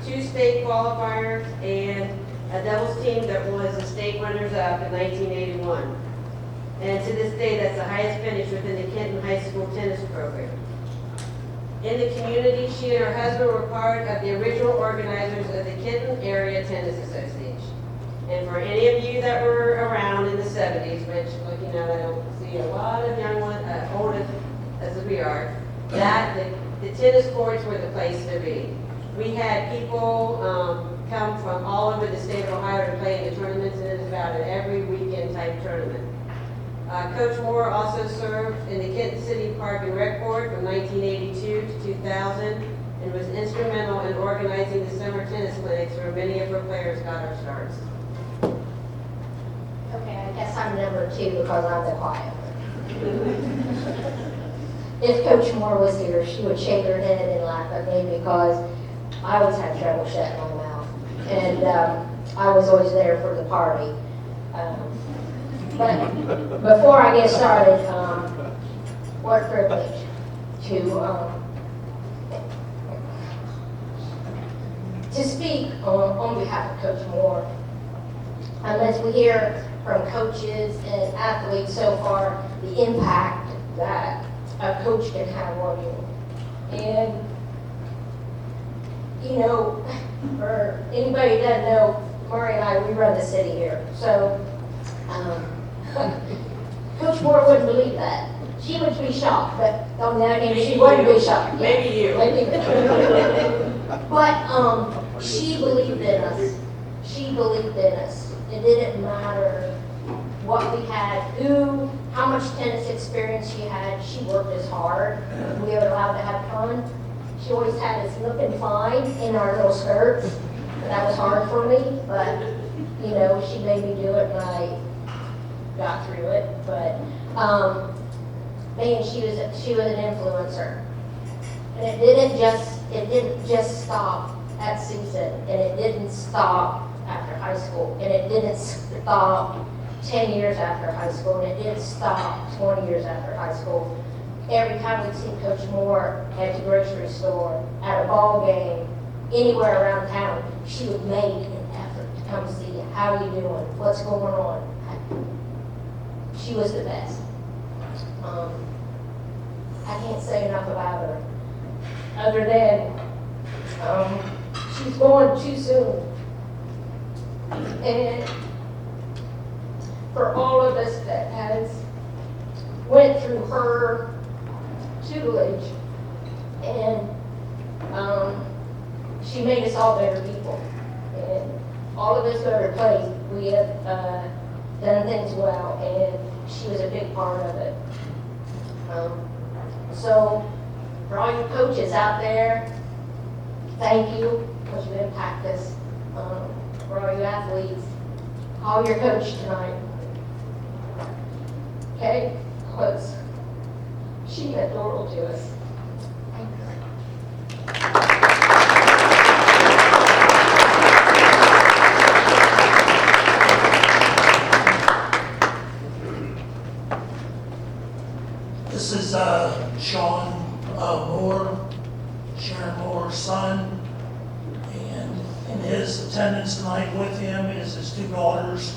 2 state qualifiers, and a doubles team that was a state runners-up in 1981. And to this day, that's the highest finish within the Kenton High School tennis program. In the community, she and her husband were part of the original organizers of the Kenton Area Tennis Association. And for any of you that were around in the 70s, which looking out, I don't see a lot of young ones, old as we are, that the tennis courts were the place to be. We had people come from all over the state of Ohio to play in the tournaments, and it was about an every weekend type tournament. Coach Moore also served in the Kenton City Park and Rec Board from 1982 to 2000 and was instrumental in organizing the summer tennis clinics where many of her players got their starts. Okay, I guess I'm number 2 because I'm the quiet one. If Coach Moore was here, she would shake her head and laugh at me because I always had trouble shutting my mouth. And I was always there for the party. But before I get started, what a privilege to speak on behalf of Coach Moore. Unless we hear from coaches and athletes so far, the impact that a coach can have on you. And, you know, for anybody who doesn't know, Murray and I, we run the city here. So, Coach Moore wouldn't believe that. She would be shocked, but on the other hand, she wouldn't be shocked. Maybe you. But she believed in us. She believed in us. It didn't matter what we had, how much tennis experience she had. She worked as hard. We were allowed to have fun. She always had us looking fine in our little skirts. That was hard for me, but you know, she made me do it, and I got through it. But man, she was an influencer, and it didn't just stop at season, and it didn't stop after high school, and it didn't stop 10 years after high school, and it didn't stop 20 years after high school. Every time we'd see Coach Moore at the grocery store, at a ball game, anywhere around town, she would make an effort to come see you. How are you doing? What's going on? She was the best. I can't say enough about her, other than she's gone too soon. And for all of us that has went through her tutelage, And she made us all better people. And all of us who ever played, we have done things well, and she was a big part of it. So, for all you coaches out there, thank you, because you impact us. For all you athletes, call your coach tonight. Okay? Because she adorable to us. This is Sean Moore, Sharon Moore's son, and in his attendance tonight with him is his two daughters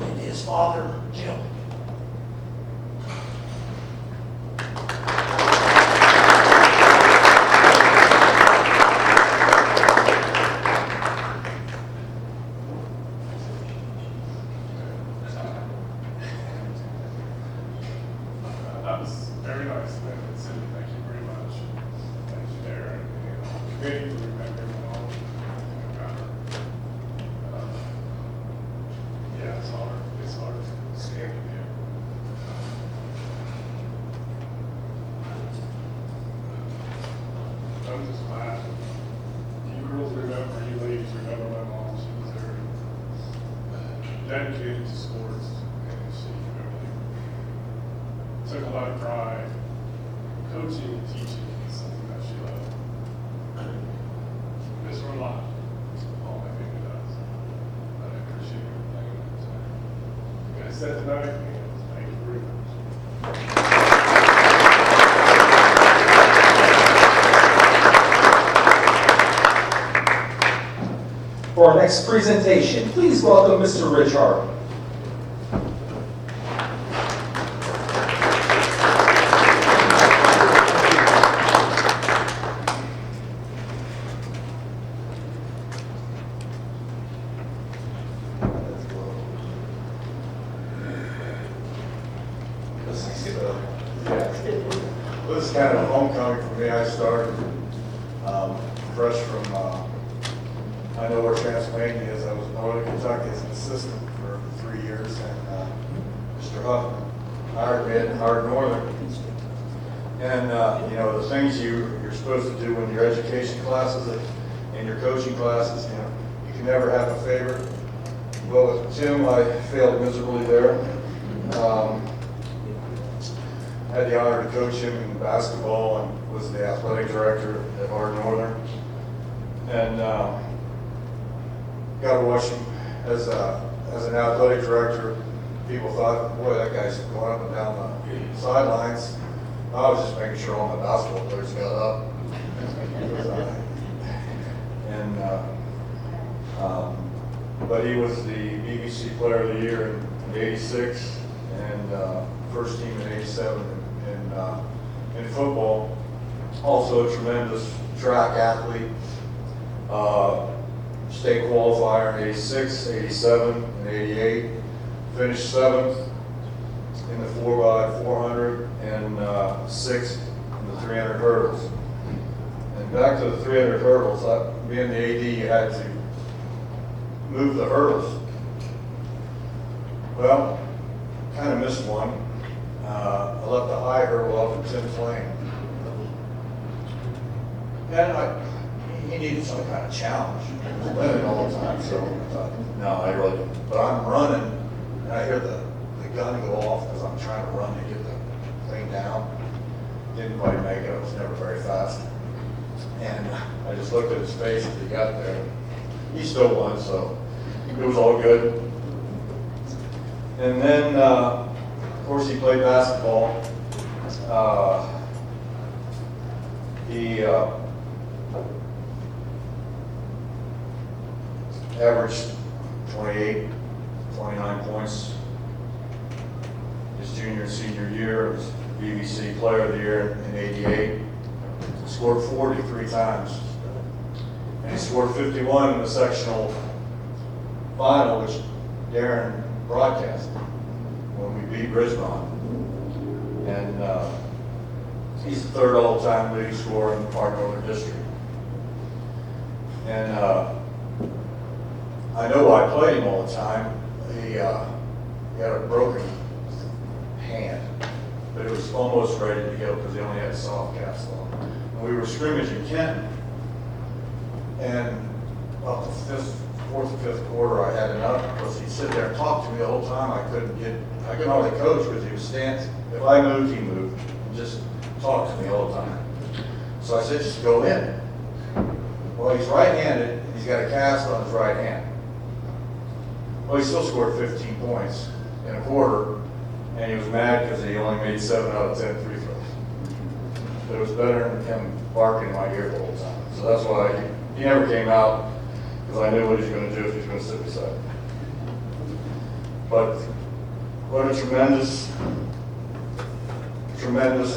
and his father, Jim. That was very nice, Cindy, thank you very much. Thank you, Darren, and the committee for remembering all about her. Yeah, it's hard standing here. I'm just glad. You girls remember, you ladies remember my mom, she was very dedicated to sports, and she really took a lot of pride. Coaching and teaching is something that she loved. Miss her a lot. All my family does. But I appreciate everything that you guys said tonight, and thank you very much. For our next presentation, please welcome Mr. Rich Hardin. This is kind of a homecoming for me. I started fresh from, I know where Transylvania is. I was in Northern Kentucky as an assistant for 3 years, and Mr. Huffman hired me at Hardin Northern. And, you know, the things you're supposed to do when your education classes and your coaching classes, you know, you can never have a favorite. Well, with Jim, I failed miserably there. I had the honor to coach him in basketball and was the athletic director at Hardin Northern. And got to watch him as an athletic director. People thought, boy, that guy's going up and down the sidelines. I was just making sure all my basketball players got up. But he was the BBC Player of the Year in '86 and first team in '87 in football. Also a tremendous track athlete. State qualifier in '86, '87, and '88. Finished 7th in the 4x400 and 6th in the 300 hurdles. And back to the 300 hurdles, being the AD, you had to move the hurdles. Well, kind of missed one. I left the high hurdle up in Tim's lane. And he needed some kind of challenge. He was winning all the time, so I thought, no, I really didn't. But I'm running, and I hear the gun go off because I'm trying to run to get the thing down. Didn't quite make it. I was never very fast. And I just looked at his face as he got there. He still won, so it was all good. And then, of course, he played basketball. He averaged 28, 29 points his junior and senior year. He was BBC Player of the Year in '88. Scored 43 times. And he scored 51 in the sectional final, which Darren broadcast when we beat Bridgebron. And He's the third all-time leading scorer in Hardin Northern District. And I know I played him all the time. He had a broken hand, but it was almost ready to go because he only had a soft cast on. And we were scrimmaging Kenton, and about the fourth or fifth quarter, I had enough because he'd sit there and talk to me the whole time. I couldn't hardly coach because he was standing. If I moved, he moved, and just talked to me all the time. So I said, just go in. Well, he's right-handed, and he's got a cast on his right hand. Well, he still scored 15 points in a quarter, and he was mad because he only made 7 out of 10 free throws. But it was better than him barking in my ear the whole time. So that's why he never came out, because I knew what he was going to do if he was going to sit beside me. But what a tremendous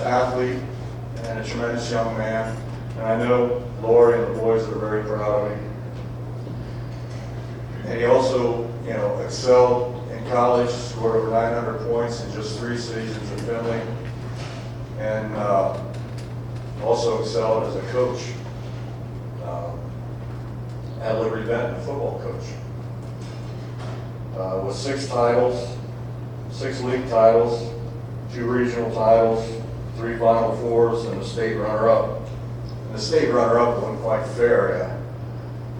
athlete and a tremendous young man. And I know Lori and the boys are very proud of him. And he also, excelled in college, scored over 900 points in just 3 seasons in Finley, and also excelled as a coach at Liberty Benton, football coach. With 6 titles, 6 league titles, 2 regional titles, 3 Final Fours, and a state runner-up. And the state runner-up wasn't quite fair.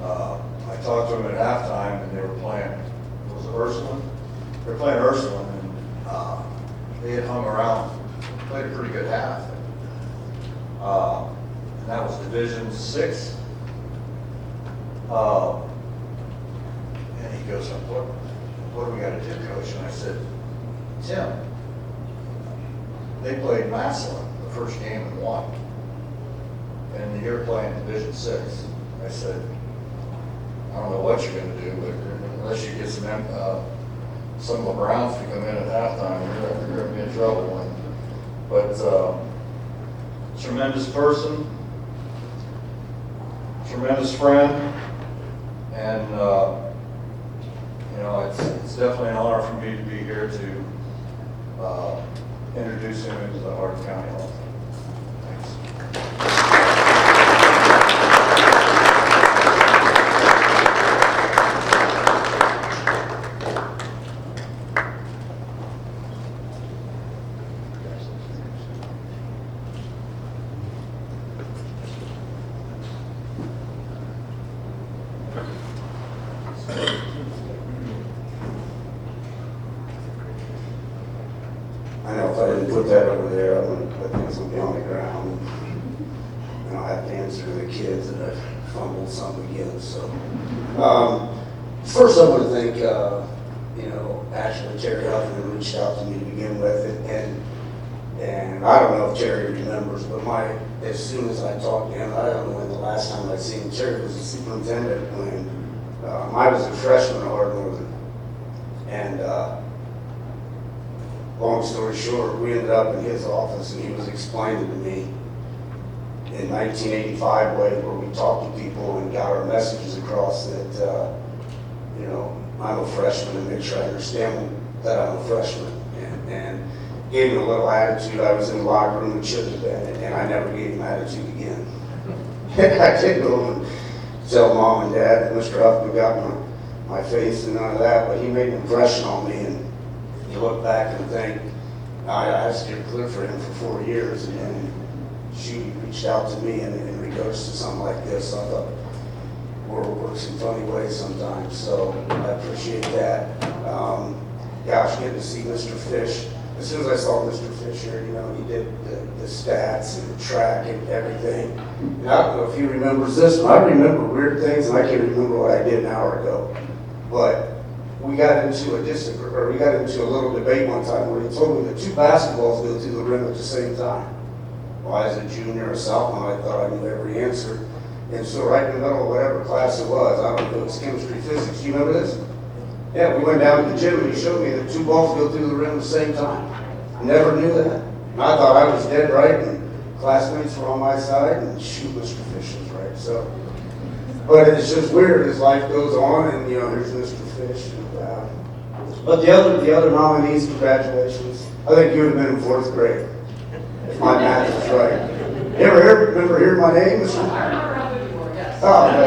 I talked to them at halftime, and they were playing, was it Ursuline? They were playing Ursuline, and they had hung around, played a pretty good half. And that was Division 6. And he goes, what do we got to do, Coach? And I said, Tim, they played Massillon the first game and won. And you're playing Division 6. I said, I don't know what you're going to do, but unless you get some of the Browns to come in at halftime, you're going to be in trouble. But tremendous person, tremendous friend, and it's definitely an honor for me to be here to introduce him into the Hardin County Hall. Thanks. I know if I didn't put that over there, I'm going to put things on the ground. And I'll have to answer to the kids that I fumbled some again. So, first I want to thank, Ashley, Terry Huffman reached out to me to begin with. And I don't know if Terry remembers, but as soon as I talked to him, I don't know when the last time I'd seen Terry was a superintendent when I was a freshman at Hardin Northern. And long story short, we ended up in his office and he was explaining to me in 1985 where we talked to people and got our messages across that, I'm a freshman and make sure I understand that I'm a freshman. And gave him a little attitude. I was in the locker room and shouldn't have been, and I never gave him attitude again. I did go and tell Mom and Dad that Mr. Huffman got my face and none of that, but he made an impression on me. And you look back and think, I steered clear for him for 4 years, and then she reached out to me in regards to something like this. So I thought, works in funny ways sometimes, so I appreciate that. Gosh, getting to see Mr. Fish. As soon as I saw Mr. Fisher, he did the stats and the track and everything. And I don't know if he remembers this, but I remember weird things, and I can't remember what I did an hour ago. But we got into a little debate one time where he told me that 2 basketballs go through the rim at the same time. Well, as a junior or sophomore, I thought I knew every answer. And so right in the middle of whatever class it was, I don't know if it was chemistry, physics, do you remember this? Yeah, we went down to the gym and he showed me that 2 balls go through the rim at the same time. Never knew that. And I thought I was dead right and classmates were on my side and shoot, Mr. Fish was right. So, but it's just weird as life goes on and here's Mr. Fish. And, but the other nominees, congratulations. I think you would have been in 4th grade, if my math is right. my name? Mr. I remember how good you were, yes. Oh, no.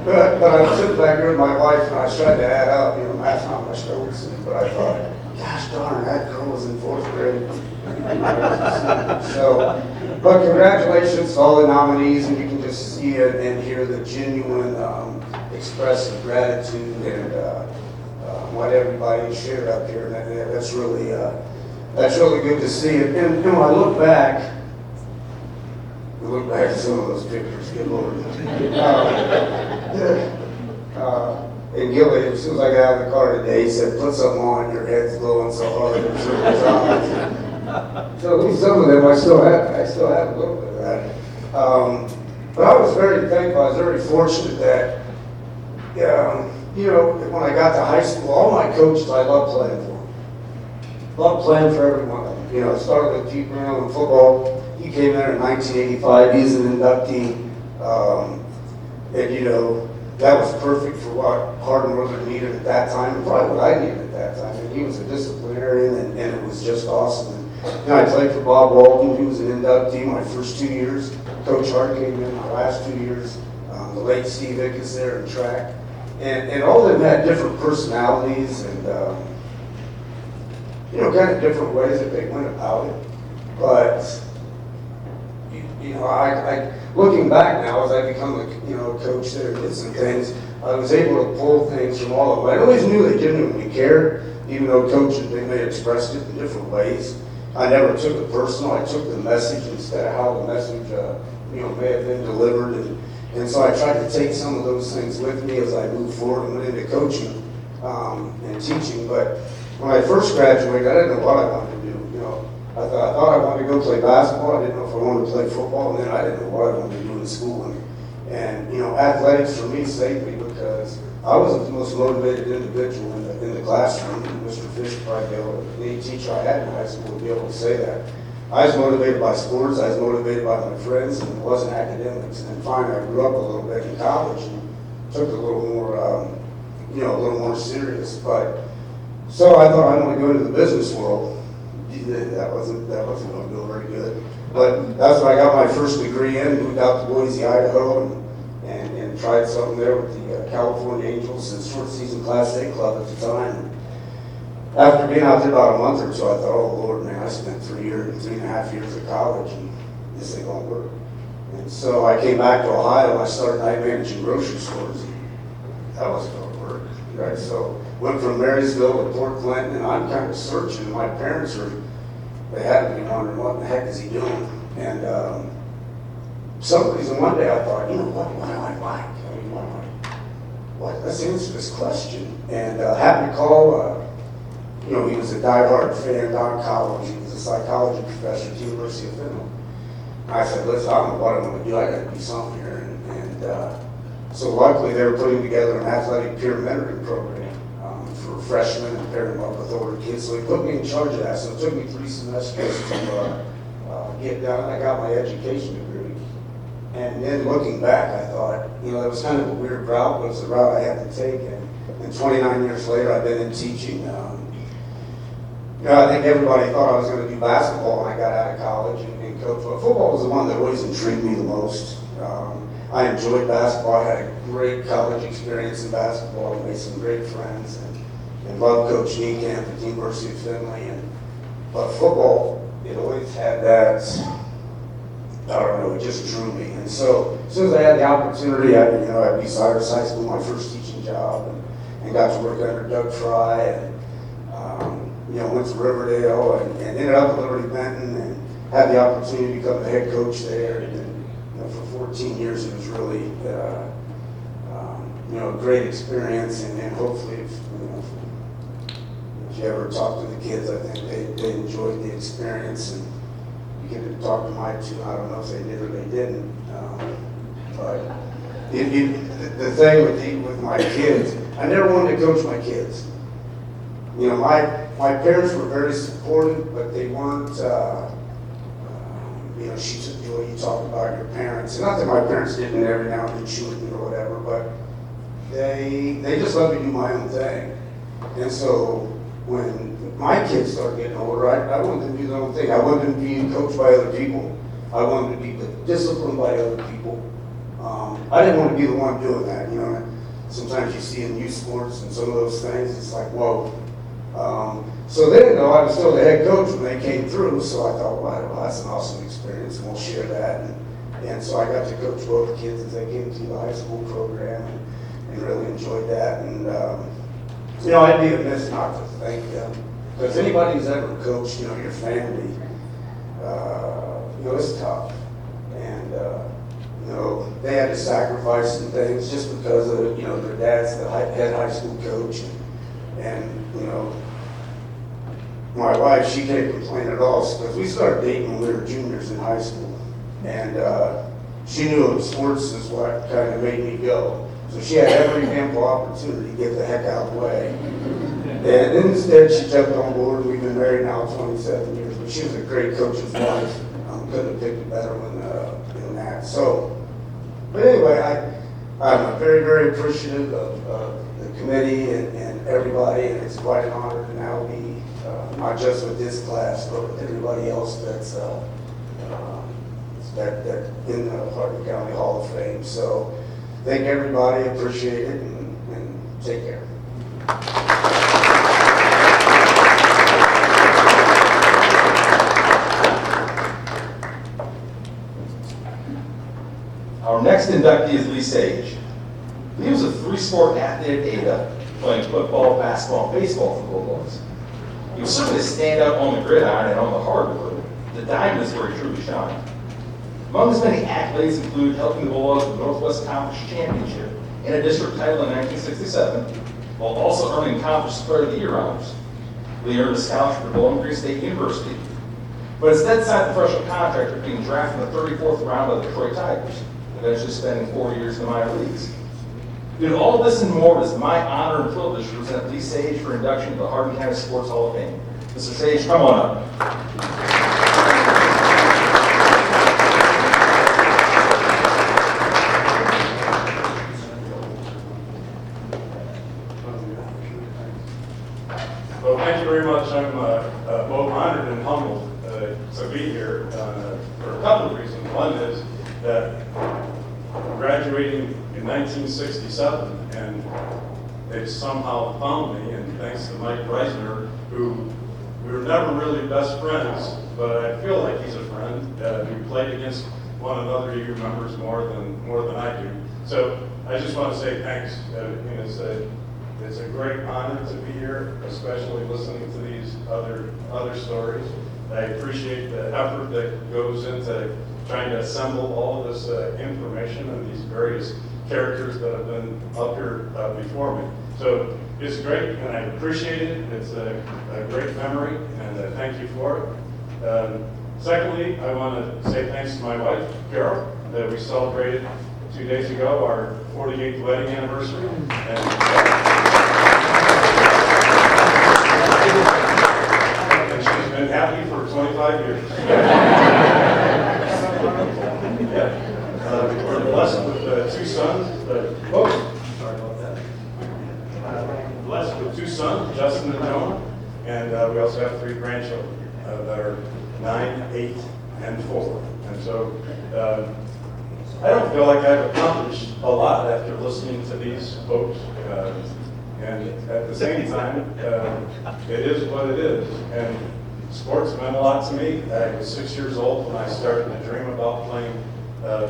But I was sitting back here with my wife and I was trying to add up, math's not my strong suit, but I thought, gosh darn, that girl was in 4th grade. So, but congratulations to all the nominees, and you can just see it and hear the genuine expressive gratitude and what everybody shared up here, and that's really good to see. And when I look back at some of those pictures, good Lord. And Gilly, as soon as I got out of the car today, he said, put something on, your head's glowing so hard. So at least some of them I still have a little bit of that. But I was very thankful, I was very fortunate that, when I got to high school, all my coaches I loved playing for. Loved playing for every one of them. I started with Pete Brown in football. He came there in 1985, he's an inductee. And that was perfect for what Hardin really needed at that time, and probably what I needed at that time. And he was a disciplinarian, and it was just awesome. And I played for Bob Walton, who was an inductee my first 2 years. Coach Hart came in my last 2 years. The late Steve Ickes there in track. And all of them had different personalities and, kind of different ways that they went about it. But, I looking back now, as I become a coach there and did some things, I was able to pull things from all of them. I always knew they genuinely cared, even though coaches, they may have expressed it in different ways. I never took it personal. I took the message instead of how the message, may have been delivered. And so I tried to take some of those things with me as I moved forward and went into coaching and teaching. But when I first graduated, I didn't know what I wanted to do. I thought I wanted to go play basketball. I didn't know if I wanted to play football, and then I didn't know what I wanted to do in school. And athletics for me saved me because I wasn't the most motivated individual in the classroom. And Mr. Fish probably be able to, any teacher I had in high school would be able to say that. I was motivated by sports. I was motivated by my friends, and it wasn't academics. And then finally, I grew up a little bit in college and took it a little more, a little more serious. But so I thought I want to go into the business world. That wasn't going to go very good. But that's when I got my first degree in, moved out to Boise, Idaho, and tried something there with the California Angels, and short season Class A club at the time. After being out there about a month or so, I thought, oh Lord, man, I spent 3.5 years at college, and this ain't gonna work. And so I came back to Ohio, and I started night managing grocery stores. That wasn't gonna work, right? So went from Marysville to Port Clinton, and I'm kind of searching. My parents they had to be wondering, what the heck is he doing? And some reason one day I thought, what do I like? I mean, let's answer this question. And happened to call, he was a diehard fan, Don Collins. He was a psychology professor at the University of Finland. I said, listen, I don't know what I'm going to do. I got to do something here. And so luckily they were putting together an athletic peer mentoring program for freshmen and pairing them up with older kids. So he put me in charge of that. So it took me 3 semesters to get done. I got my education degree. And then looking back, I thought, that was kind of a weird route, but it was the route I had to take. And 29 years later, I've been in teaching. I think everybody thought I was going to do basketball when I got out of college and coach. But football was the one that always intrigued me the most. I enjoyed basketball. I had a great college experience in basketball. I made some great friends and loved Coach Niekamp at the University of Finley. But football, it always had that, I don't know, it just drew me. And so as soon as I had the opportunity, at East Cyrus High School, my first teaching job, and got to work under Doug Fry, and went to Riverdale and ended up at Liberty Benton and had the opportunity to become the head coach there. And for 14 years, it was really, a great experience. And hopefully, if you ever talk to the kids, I think they enjoyed the experience. And you get to talk to my two. I don't know if they did or they didn't. But the thing with my kids, I never wanted to coach my kids. My parents were very supportive, but they weren't, she took the way you talk about your parents. And not that my parents didn't every now and then shoot me or whatever, but they just let me do my own thing. And so when my kids started getting older, I wanted them to do their own thing. I wanted them to be coached by other people. I wanted to be disciplined by other people. I didn't want to be the one doing that, you know. Sometimes you see in youth sports and some of those things, it's like, whoa. So then, though, I was still the head coach when they came through, so I thought, well, that's an awesome experience, and we'll share that. And so I got to coach both kids as they came through the high school program and really enjoyed that. And, you know, I'd be remiss not to thank them. Because anybody who's ever coached, you know, your family, you know, it's tough. And, you know, they had to sacrifice some things just because of, you know, their dad's the head high school coach. And you know, my wife, she can't complain at all because we started dating when we were juniors in high school. And she knew sports is what kind of made me go. So she had every ample opportunity to get the heck out of the way. And instead, she jumped on board. We've been married now 27 years, but she was a great coach's wife. Couldn't have picked a better one than that. So, but anyway, I'm very, very appreciative of the committee and everybody, and it's quite an honor to now be not just with this class, but with everybody else that's that in the Hardin County Hall of Fame. So, thank everybody, appreciate it, and take care. Our next inductee is Lee Sage. Lee was a three-sport athlete at Ada, playing football, basketball, and baseball for the Bulldogs. He was certainly a standout on the gridiron and on the hardwood. The diamond is where he truly shined. Among his many accolades include helping the Bulldogs win the Northwest Conference Championship and a district title in 1967, while also earning Conference Player of the Year honors. Lee earned a scholarship to Bowling Green State University, but instead signed a professional contract after being drafted in the 34th round by the Detroit Tigers, eventually spending 4 years in the minor leagues. Due to all this and more, it is my honor and privilege to present Lee Sage for induction to the Hardin County Sports Hall of Fame. Mr. Sage, come on up. Well, thank you very much. I'm both honored and humbled to be here for a couple of reasons. One is that I'm graduating in 1967, and they somehow found me, and thanks to Mike Reisner, who we were never really best friends, but I feel like he's a friend. We played against one another. He remembers more than I do. So I just want to say thanks. It's a great honor to be here, especially listening to these other stories. I appreciate the effort that goes into trying to assemble all of this information and these various characters that have been up here before me. So it's great, and I appreciate it. It's a great memory, and thank you for it. Secondly, I want to say thanks to my wife, Carol, that we celebrated 2 days ago, our 48th wedding anniversary. And she's been happy for 25 years. We're blessed with two sons. Sorry about that. Blessed with two sons, Justin and Jonah, and we also have 3 grandchildren that are 9, 8, and 4. And so I don't feel like I've accomplished a lot after listening to these folks. And at the same time, it is what it is. And sports meant a lot to me. I was 6 years old when I started to dream about playing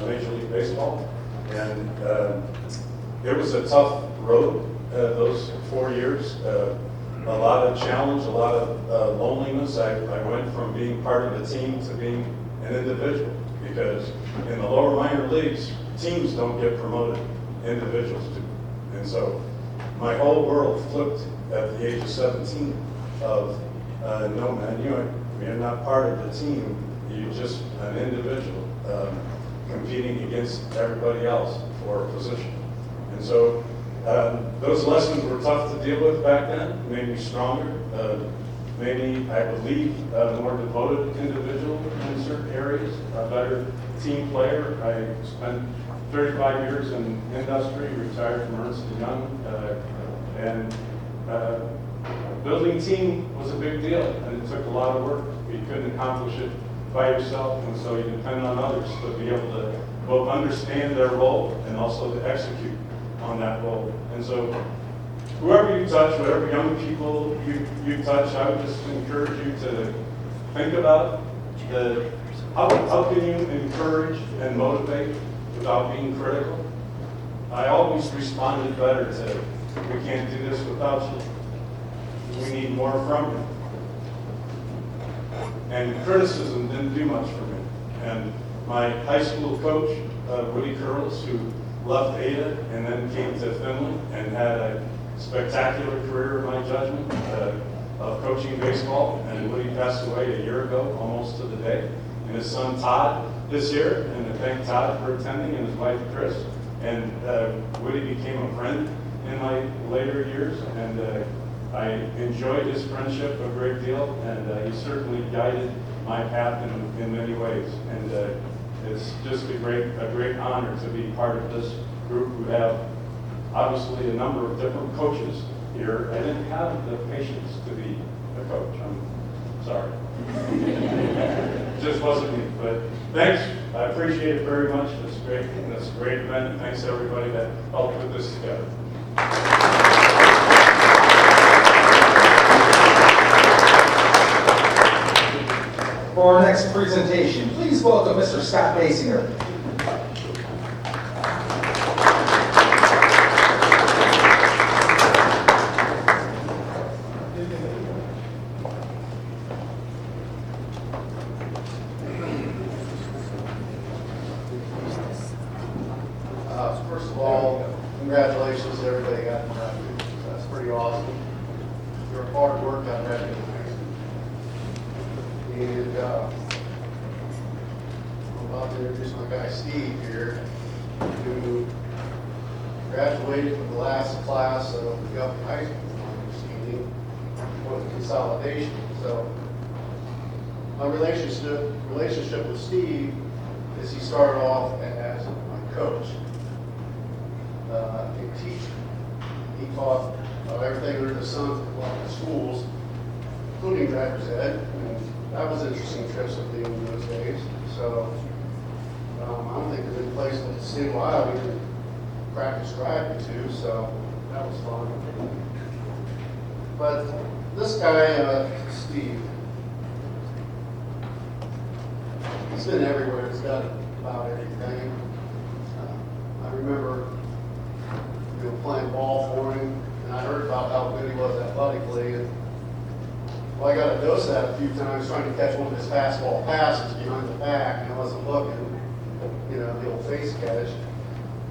Major League Baseball. And it was a tough road, those 4 years. A lot of challenge, a lot of loneliness. I went from being part of a team to being an individual, because in the lower minor leagues, teams don't get promoted, individuals do. And so my whole world flipped at the age of 17 of, no man, you're not part of the team, you're just an individual competing against everybody else for a position. And so those lessons were tough to deal with back then, made me stronger, made me, I believe, a more devoted individual in certain areas, a better team player. I spent 35 years in industry, retired from Ernst & Young, and building team was a big deal, and it took a lot of work. We couldn't accomplish it by yourself, and so you depend on others to be able to both understand their role and also to execute on that role. And so whoever you touch, whatever young people you touch, I would just encourage you to think about how can you encourage and motivate without being critical. I always responded better to, we can't do this without you. We need more from you. And criticism didn't do much for me. And my high school coach, Woody Curls, who left Ada and then came to Finland and had a spectacular career in my judgment of coaching baseball. And Woody passed away a year ago, almost to the day. And his son Todd this year, and I thank Todd for attending, and his wife Chris. And Woody became a friend in my later years, and I enjoyed his friendship a great deal, and he certainly guided my path in many ways. And it's just a great honor to be part of this group who have obviously a number of different coaches here. I didn't have the patience to be a coach. I'm sorry. It just wasn't me. But thanks. I appreciate it very much. It's great. And it's a great event. And thanks to everybody that helped put this together. For our next presentation, please welcome Mr. Scott Basinger. First of all, congratulations to everybody got inducted. That's pretty awesome. Your hard work got recognized. And I'm about to introduce my guy Steve here, who graduated from the last class of the Guthrie High School for the consolidation. So my relationship with Steve is he started off as my coach. A teacher. He taught everything under the sun at schools, including driver's ed, and that was interesting trips with him in those days. So I don't think there's any place in the state of Ohio we could practice driving to, so that was fun. But this guy, Steve, he's been everywhere. He's done about everything. I remember playing ball for him, and I heard about how good he was athletically. And, well, I got a dose of that a few times trying to catch one of his fastball passes behind the back, and I wasn't looking, the old face catch.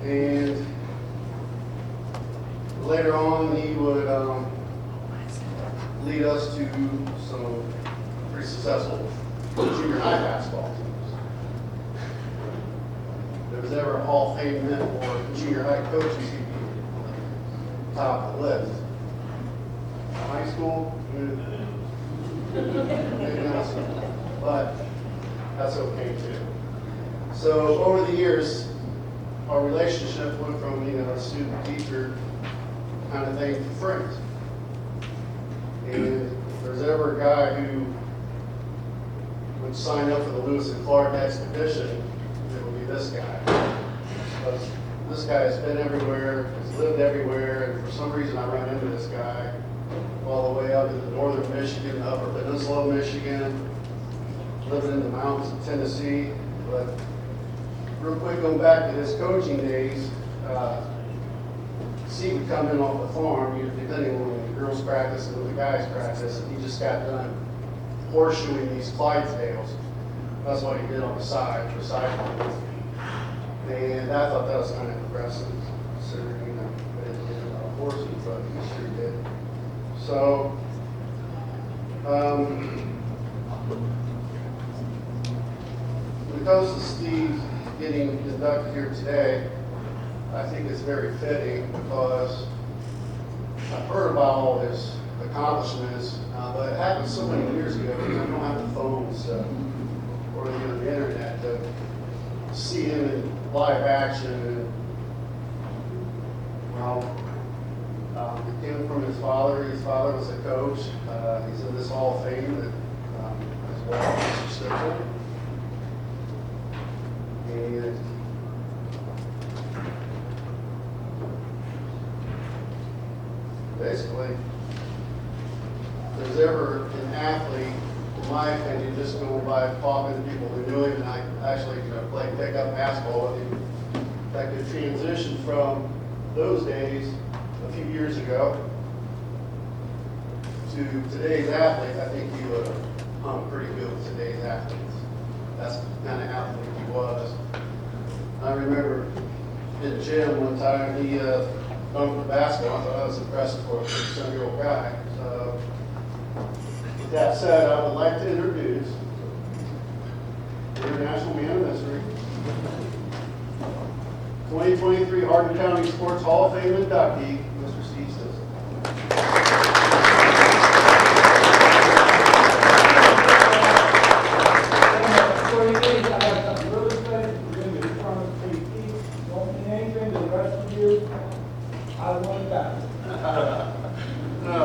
And later on, he would lead us to some pretty successful junior high basketball teams. If there was ever a Hall of Fame event for junior high coaches, he'd be top of the list. High school, but that's okay too. So over the years, our relationship went from a student-teacher kind of thing to friends. And if there's ever a guy who would sign up for the Lewis and Clark expedition, it would be this guy. Because this guy has been everywhere, has lived everywhere, and for some reason I ran into this guy all the way out into northern Michigan, the upper peninsula of Michigan, living in the mountains of Tennessee. But real quick, going back to his coaching days, Steve would come in off the farm, depending on when the girls practice and when the guys practice, and he just got done horseshoeing these Clydesdales. That's what he did on the side for sidelines. And I thought that was kind of impressive, considering, I didn't get about horses, but he sure did. So, when it comes to Steve getting inducted here today, I think it's very fitting because I've heard about all his accomplishments, but it happened so many years ago, and I don't have the phones or the internet to see him in live action. And, well, it came from his father. His father was a coach. He's in this Hall of Fame as well, Mr. Stickle. And basically, if there's ever an athlete, in my opinion, just going by talking to people who knew him, and I actually played pickup basketball with him, that could transition from those days a few years ago to today's athlete. I think he would have hung pretty good with today's athletes. That's the kind of athlete he was. I remember in the gym one time, he dunked the basketball. I thought that was impressive for a 37-year-old guy. So, with that said, I would like to introduce the International Man of Mystery, 2023 Hardin County Sports Hall of Fame inductee, Mr. Steve Sisson. Before you leave, I have something really special to bring you in front of KP. Don't mean anything to the rest of you. I won that. No.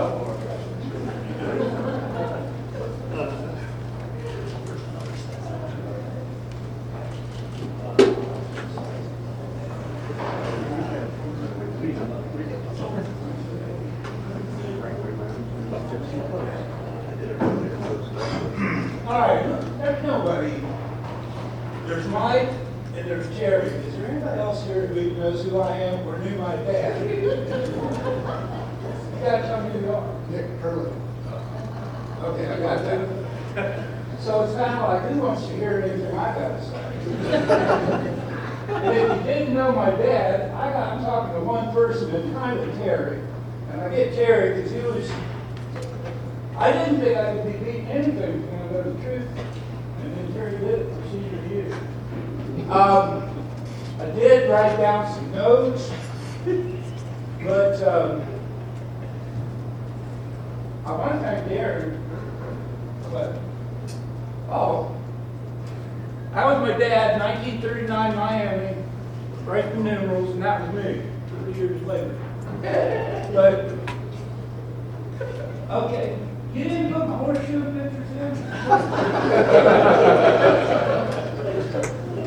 All right, there's nobody. There's Mike and there's Terry. Is there anybody else here who knows who I am or knew my dad? You gotta tell me who you are. Nick Curley. Okay, I got that. So it's kind of like, who wants to hear anything I gotta say? And if you didn't know my dad, I'm talking to one person, and kind of Terry. And I get Terry because he was, I didn't think I could be beating anything, you know, the truth. And then Terry did it for senior year. I did write down some notes, but I want to thank Darren, but, that was my dad, 1939 Miami, right the numerals, and that was me, 3 years later. But, okay, you didn't put my horseshoe pictures in?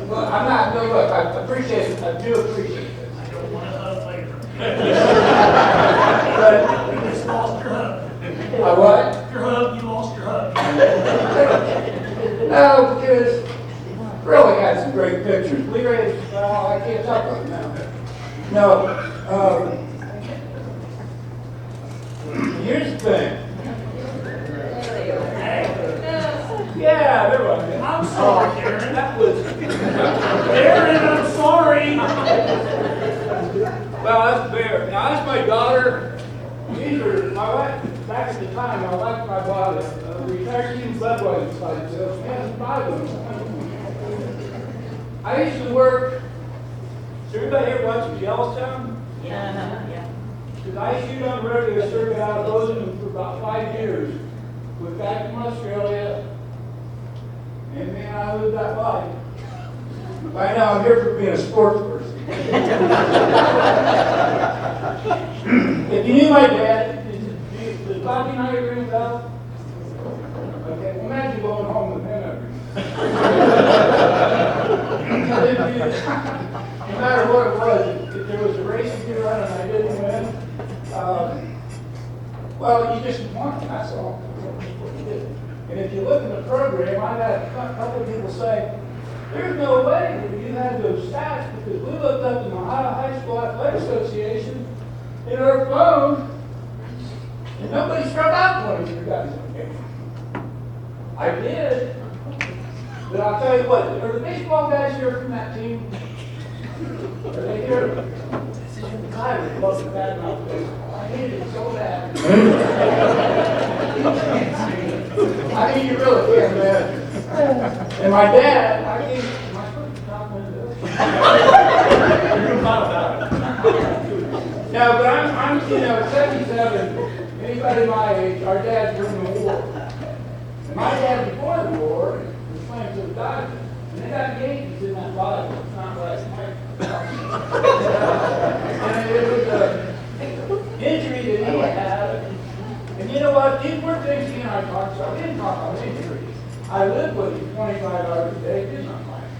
Well, I'm not, no, look, I appreciate it, I do appreciate it. I don't want to hug later. But, You just lost your hug. I what? Your hug, you lost your hug. No, because really had some great pictures. We raised, well, I can't talk about it now. No, here's the thing. Yeah, there was. I'm sorry, Karen. That was. Karen, I'm sorry. Well, that's fair. Now, that's my daughter. These are my wife. Back at the time, my wife and I bought a retired team Budweiser side sales. We had 5 of them. I used to work. Does everybody here watch Yellowstone? Yeah. Because I shoot on the radio circuit out of Bozeman for about 5 years. Went back from Australia. And man, I lived that life. Right now, I'm here for being a sports person. If you knew my dad, does Bobby and I ring a bell? Okay, well, imagine going home with him every no matter what it was, if there was a race to be run and I didn't win, well, you just won, that's all. And if you look at the program, I've had a couple of people say, there's no way that you had those stats because we looked up in the Ohio High School Athletic Association in our phone, and nobody struck out 20 of your guys in the game. I did, but I'll tell you what, are the baseball guys here from that team? Are they here? I would love to bad mouth baseball. I hate it so bad. I mean, you really can't imagine. And my dad, am I supposed to compliment this? No, but I'm 77. Anybody my age, our dads were in the war. And my dad before the war was playing for the Dodgers. And they got Yankees in that Bible. It's not last night. And it was an injury that he had. And you know what? These were things he and I talked about. We didn't talk about injuries. I lived with him 25 hours a day. He did not mind.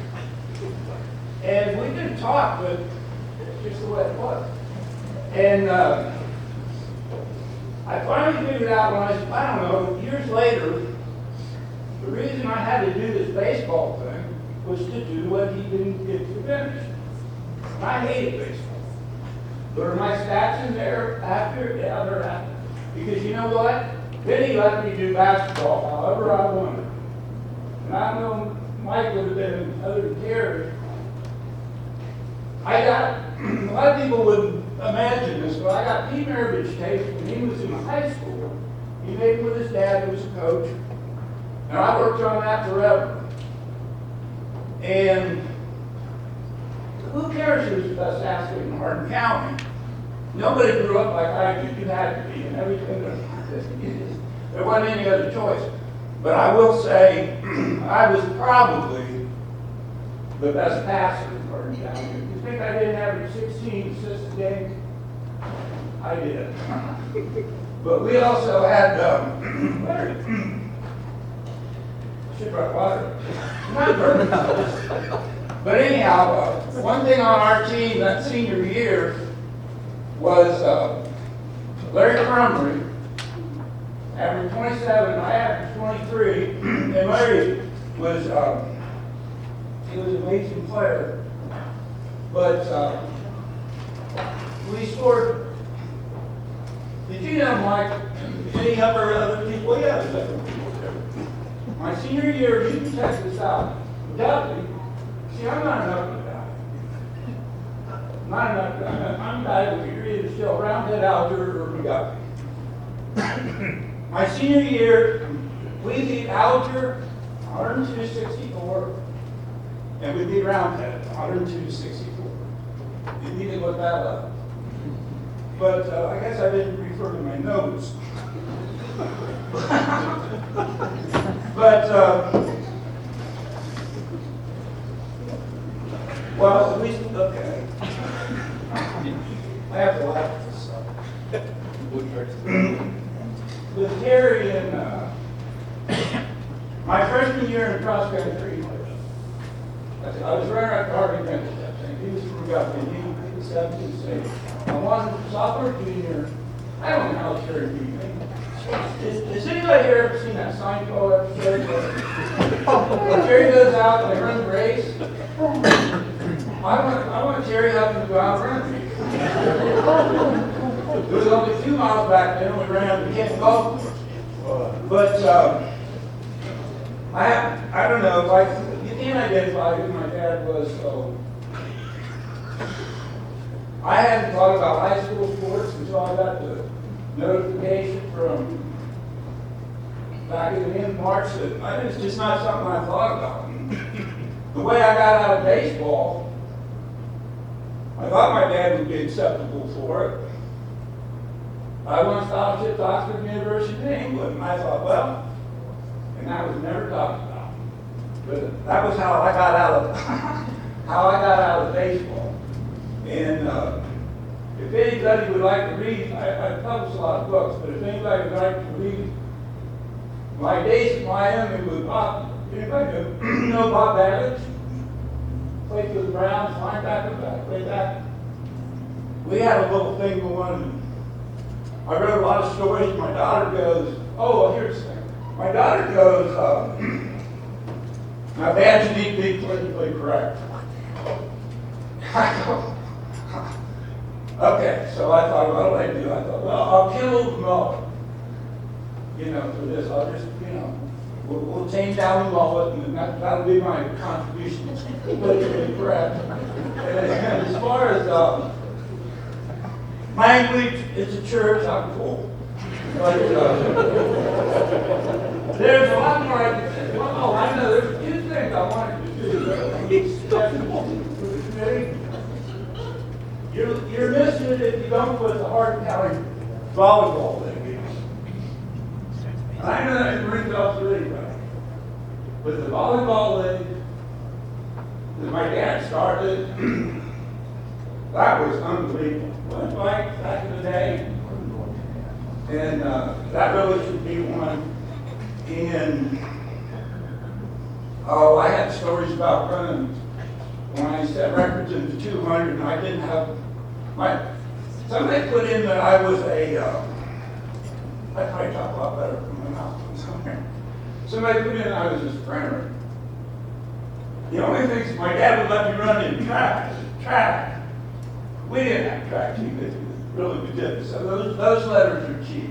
And we didn't talk, but it's just the way it was. And I finally figured out when I don't know, years later, the reason I had to do this baseball thing was to do what he didn't get to finish. And I hated baseball. But are my stats in there after? Yeah, they're after. Because you know what? Then he let me do basketball however I wanted. And I know Mike would have been, other than Terry, I got, a lot of people wouldn't imagine this, but I got Pete Maravich tapes when he was in high school. He made it with his dad, who was a coach. And I worked on that forever. And who cares who's the best athlete in Hardin County? Nobody grew up like I did. You had to be, and everything. There wasn't any other choice. But I will say, I was probably the best passer in Hardin County. If you think I didn't average 16 assists a game? I did. But we also had, should brought water. Not burning. But anyhow, one thing on our team that senior year was Larry Crumry averaged 27, I averaged 23, and Larry was he was an amazing player. But we scored. Did you know, Mike, any other people? Yeah, there's other people too. My senior year, you can check this out. Dudley. See, I'm not an ugly guy. Not an ugly guy. I'm a guy with you're either still roundhead Alger or McGuffey. My senior year, we beat Alger 102-64, and we beat Roundhead 102-64. You need to look that up. But I guess I didn't refer to my notes. But well, at least, okay. I have to laugh at this stuff. With Terry and my freshman year in cross country, I was running up to Hardin Bench that thing. He was from Guthrie. He was 17 state. I won sophomore, junior. I don't know how Terry beat me. Has anybody here ever seen that Seinfeld episode where Terry goes out and they run the race? I want Terry up and go out and run. It was only 2 miles back then. We ran the Kent Golf Course. But I don't know if you can't identify who my dad was. So I hadn't thought about high school sports until I got the notification from back in the end of March that it's just not something I thought about. The way I got out of baseball, I thought my dad would be acceptable for it. I won scholarship to Oxford University in England, and I thought, well, and that was never talked about. But that was how I got out of baseball. And if anybody would like to read, I published a lot of books, but if anybody would like to read my days at Miami with Bob, anybody know Bob Babbage? Played for the Browns, linebacker, back, way back. We had a little thing going. I wrote a lot of stories. My daughter goes, oh, well, here's the thing. My daughter goes, now dads need to be politically correct. I go, okay, so I thought, what do I do? I thought, well, I'll kill the mullet. For this, I'll just, we'll change down the mullet, and that'll be my contribution to politically correct. And as far as language, it's a church, I'm full. But there's a lot more I can say. Well, I know there's a few things I wanted to do. You're missing it if you don't put the Hardin County volleyball league in. And I know that rings bells to anybody. But the volleyball league that my dad started, that was unbelievable. Wasn't like back in the day. And that really should be one. And I had stories about running when I set records in the 200, and I didn't have somebody put in that I was I probably talk a lot better from my mouth than somewhere. Somebody put in that I was a sprinter. The only things my dad would let me run in track. We didn't have track team, it was really we did. So those letters are cheap.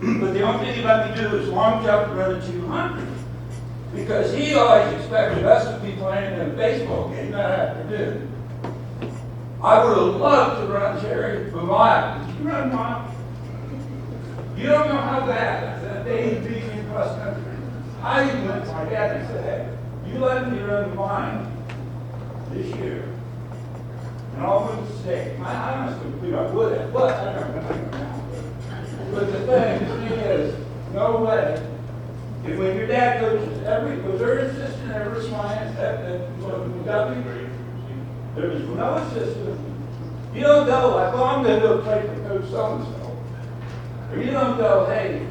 But the only thing he let me do is long jump and run a 200. Because he always expected us to be playing in a baseball game that afternoon. I would have loved to run Jerry for mile. Did you run mile? You don't know how bad that day he beat me in cross country. I even went to my dad and said, hey, you let me run the mile this year. And all for the state. I honestly believe I would have, but I don't know now. But the thing is, no way. If when your dad coaches was there an assistant ever science at W? There was no assistant. You don't go like, well, I'm going to go play for Coach so-and-so. Or you don't go, hey,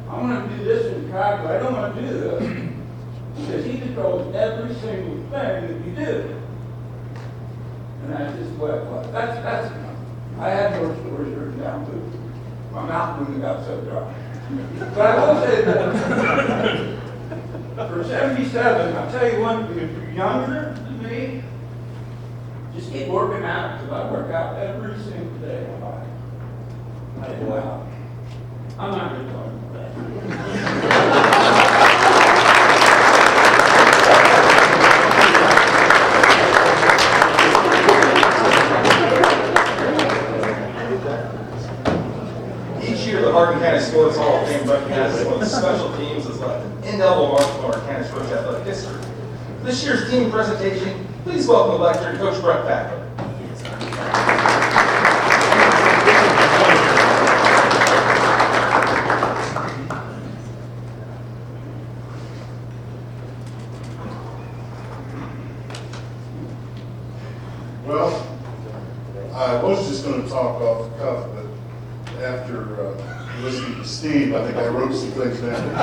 I'm going to do this in track, but I don't want to do this. Because he controls every single thing that you do. And that's just what it was. That's enough. I had more stories written down too. My mouth wouldn't have got so dry. But I will say that for 77, I'll tell you one, if you're younger than me, just keep working out, because I work out every single day of my life. I go out. I'm not going to talk about that. Each year, the Hardin County Sports Hall of Fame recognizes one of the special teams that's left an indelible mark on our county sports athletic history. For this year's team presentation, please welcome the lecturer, Coach Brett Packer. Well, I was just going to talk off the cuff, but after listening to Steve, I think I wrote some things down.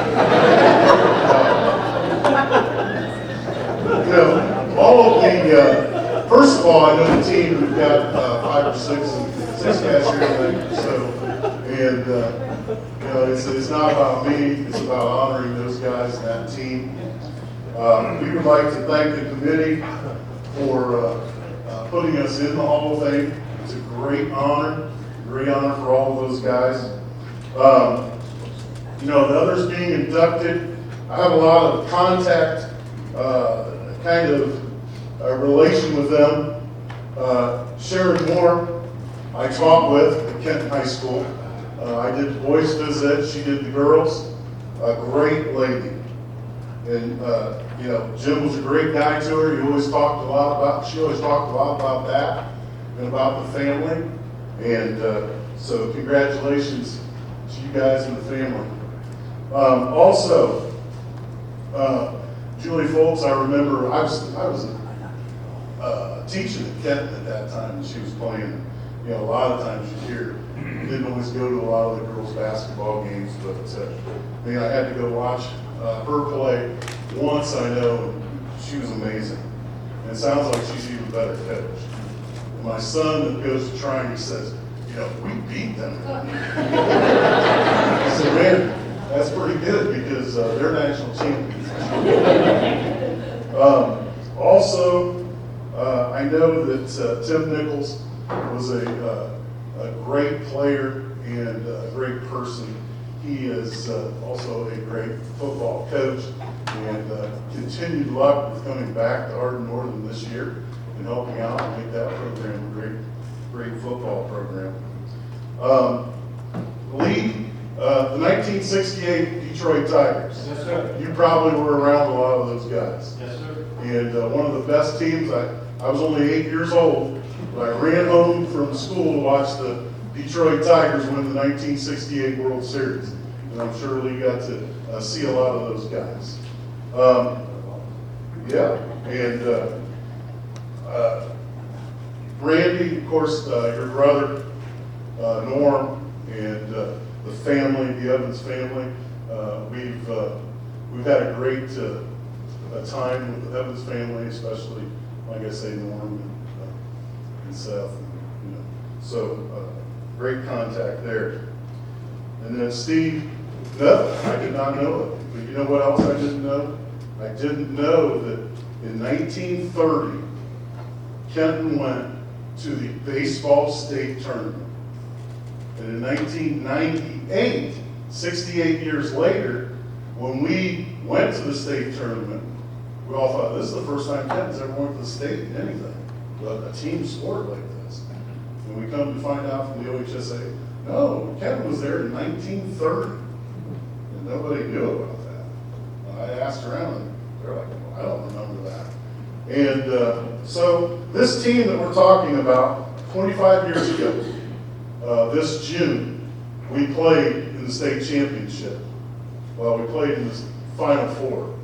All of the, first of all, I know the team, we've got 5 or 6 guys here tonight, so, and, it's not about me, it's about honoring those guys and that team. We would like to thank the committee for putting us in the Hall of Fame. It's a great honor for all of those guys. The others being inducted, I have a lot of contact, kind of relation with them. Sharon Moore, I taught with at Kenton High School. I did the boys phys ed, she did the girls. A great lady. And, Jim was a great guy to her. She always talked a lot about that and about the family. And so congratulations to you guys and the family. Also, Julie Foltz, I remember I was teaching at Kenton at that time, and she was playing. A lot of times you hear, didn't always go to a lot of the girls' basketball games, but I had to go watch her play once, I know, and she was amazing. And it sounds like she's even better coach. And my son that goes to Trine, he says, we beat them. I said, man, that's pretty good because they're national champions. Also, I know that Tim Nichols was a great player and a great person. He is also a great football coach, and continued luck with coming back to Hardin Northern this year and helping out and make that program a great football program. Lee, the 1968 Detroit Tigers. Yes, sir. You probably were around a lot of those guys. Yes, sir. And one of the best teams, I was only 8 years old, but I ran home from school to watch the Detroit Tigers win the 1968 World Series. And I'm sure Lee got to see a lot of those guys. And Randy, of course, your brother, Norm, and the family, the Evans family. We've had a great time with the Evans family, especially like I say, Norm and Seth, so great contact there. And then Steve, no, I did not know it. But you know what else I didn't know? I didn't know that in 1930, Kenton went to the baseball state tournament. And in 1998, 68 years later, when we went to the state tournament, we all thought, this is the first time Kenton's ever went to the state in anything, a team sport like this. And we come to find out from the OHSA, no, Kenton was there in 1930, and nobody knew about that. I asked around, and they're like, well, I don't remember that. And so this team that we're talking about, 25 years ago, this June, we played in the state championship. Well, we played in the Final Four,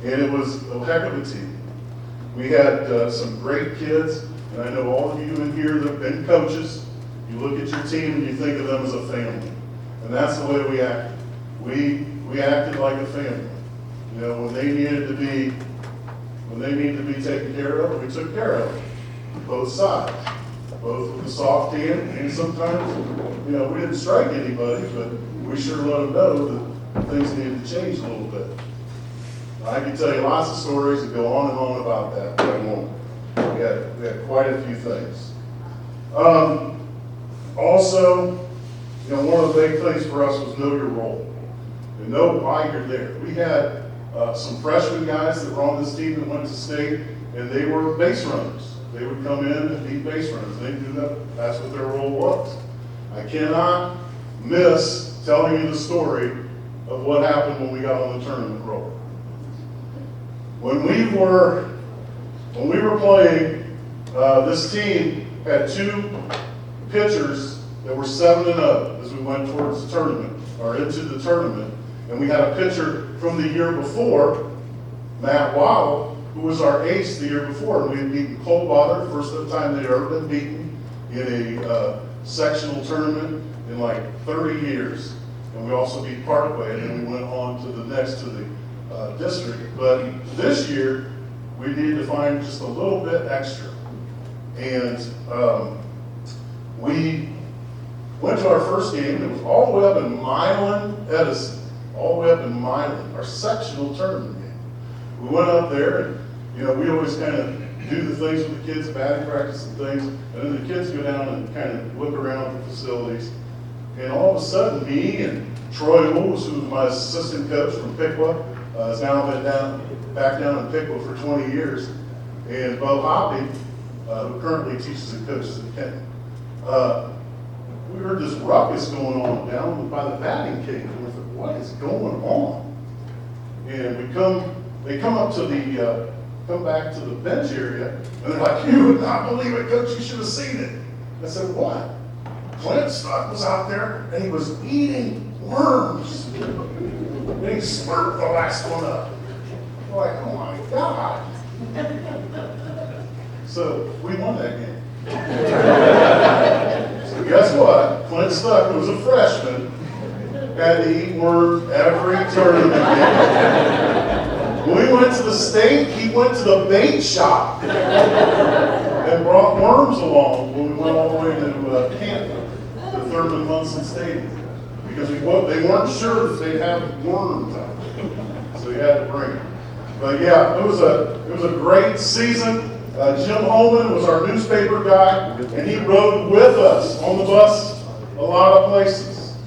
and it was a heck of a team. We had some great kids, and I know all of you in here that have been coaches, you look at your team and you think of them as a family, and that's the way we acted. We acted like a family. You know, when they needed to be taken care of, we took care of them, both sides, both with the soft hand, and sometimes, you know, we didn't strike anybody, but we sure let them know that things needed to change a little bit. I can tell you lots of stories that go on and on about that, but I won't. We had quite a few things. Also, you know, one of the big things for us was know your role and know why you're there. We had some freshman guys that were on this team that went to state, and they were base runners. They would come in and be base runners. They knew that that's what their role was. I cannot miss telling you the story of what happened when we got on the tournament roll. When we were playing, this team had two pitchers that were 7-0 as we went towards the tournament, or into the tournament. And we had a pitcher from the year before, Matt Waddle, who was our ace the year before. And we had beaten Coldwater, first time they'd ever been beaten in a sectional tournament in like 30 years. And we also beat Parkway, and then we went on to the next, to the district. But this year, we needed to find just a little bit extra. And we went to our first game. It was all the way up in Milan, Edison, all the way up in Milan, our sectional tournament game. We went up there, and you know, we always kind of do the things with the kids, batting practice and things, and then the kids go down and kind of look around the facilities. And all of a sudden, me and Troy Wolves, who was my assistant coach from Piqua, has now been back down in Piqua for 20 years, and Bo Hoppy, who currently teaches and coaches at Kenton. We heard this ruckus going on down by the batting cage, and we thought, what is going on? And they come back to the bench area, and they're like, you would not believe it, Coach, you should have seen it. I said, what? Clint Stuck was out there, and he was eating worms. And he slurped the last one up. We're like, oh my God. So we won that game. So guess what? Clint Stuck, who was a freshman, had to eat worms every tournament game. When we went to the state, he went to the bait shop and brought worms along when we went all the way to Canton, to Thurman Munson Stadium. Because they weren't sure that they'd have worms out there. So he had to bring them. But yeah, it was a great season. Jim Holman was our newspaper guy, and he rode with us on the bus a lot of places.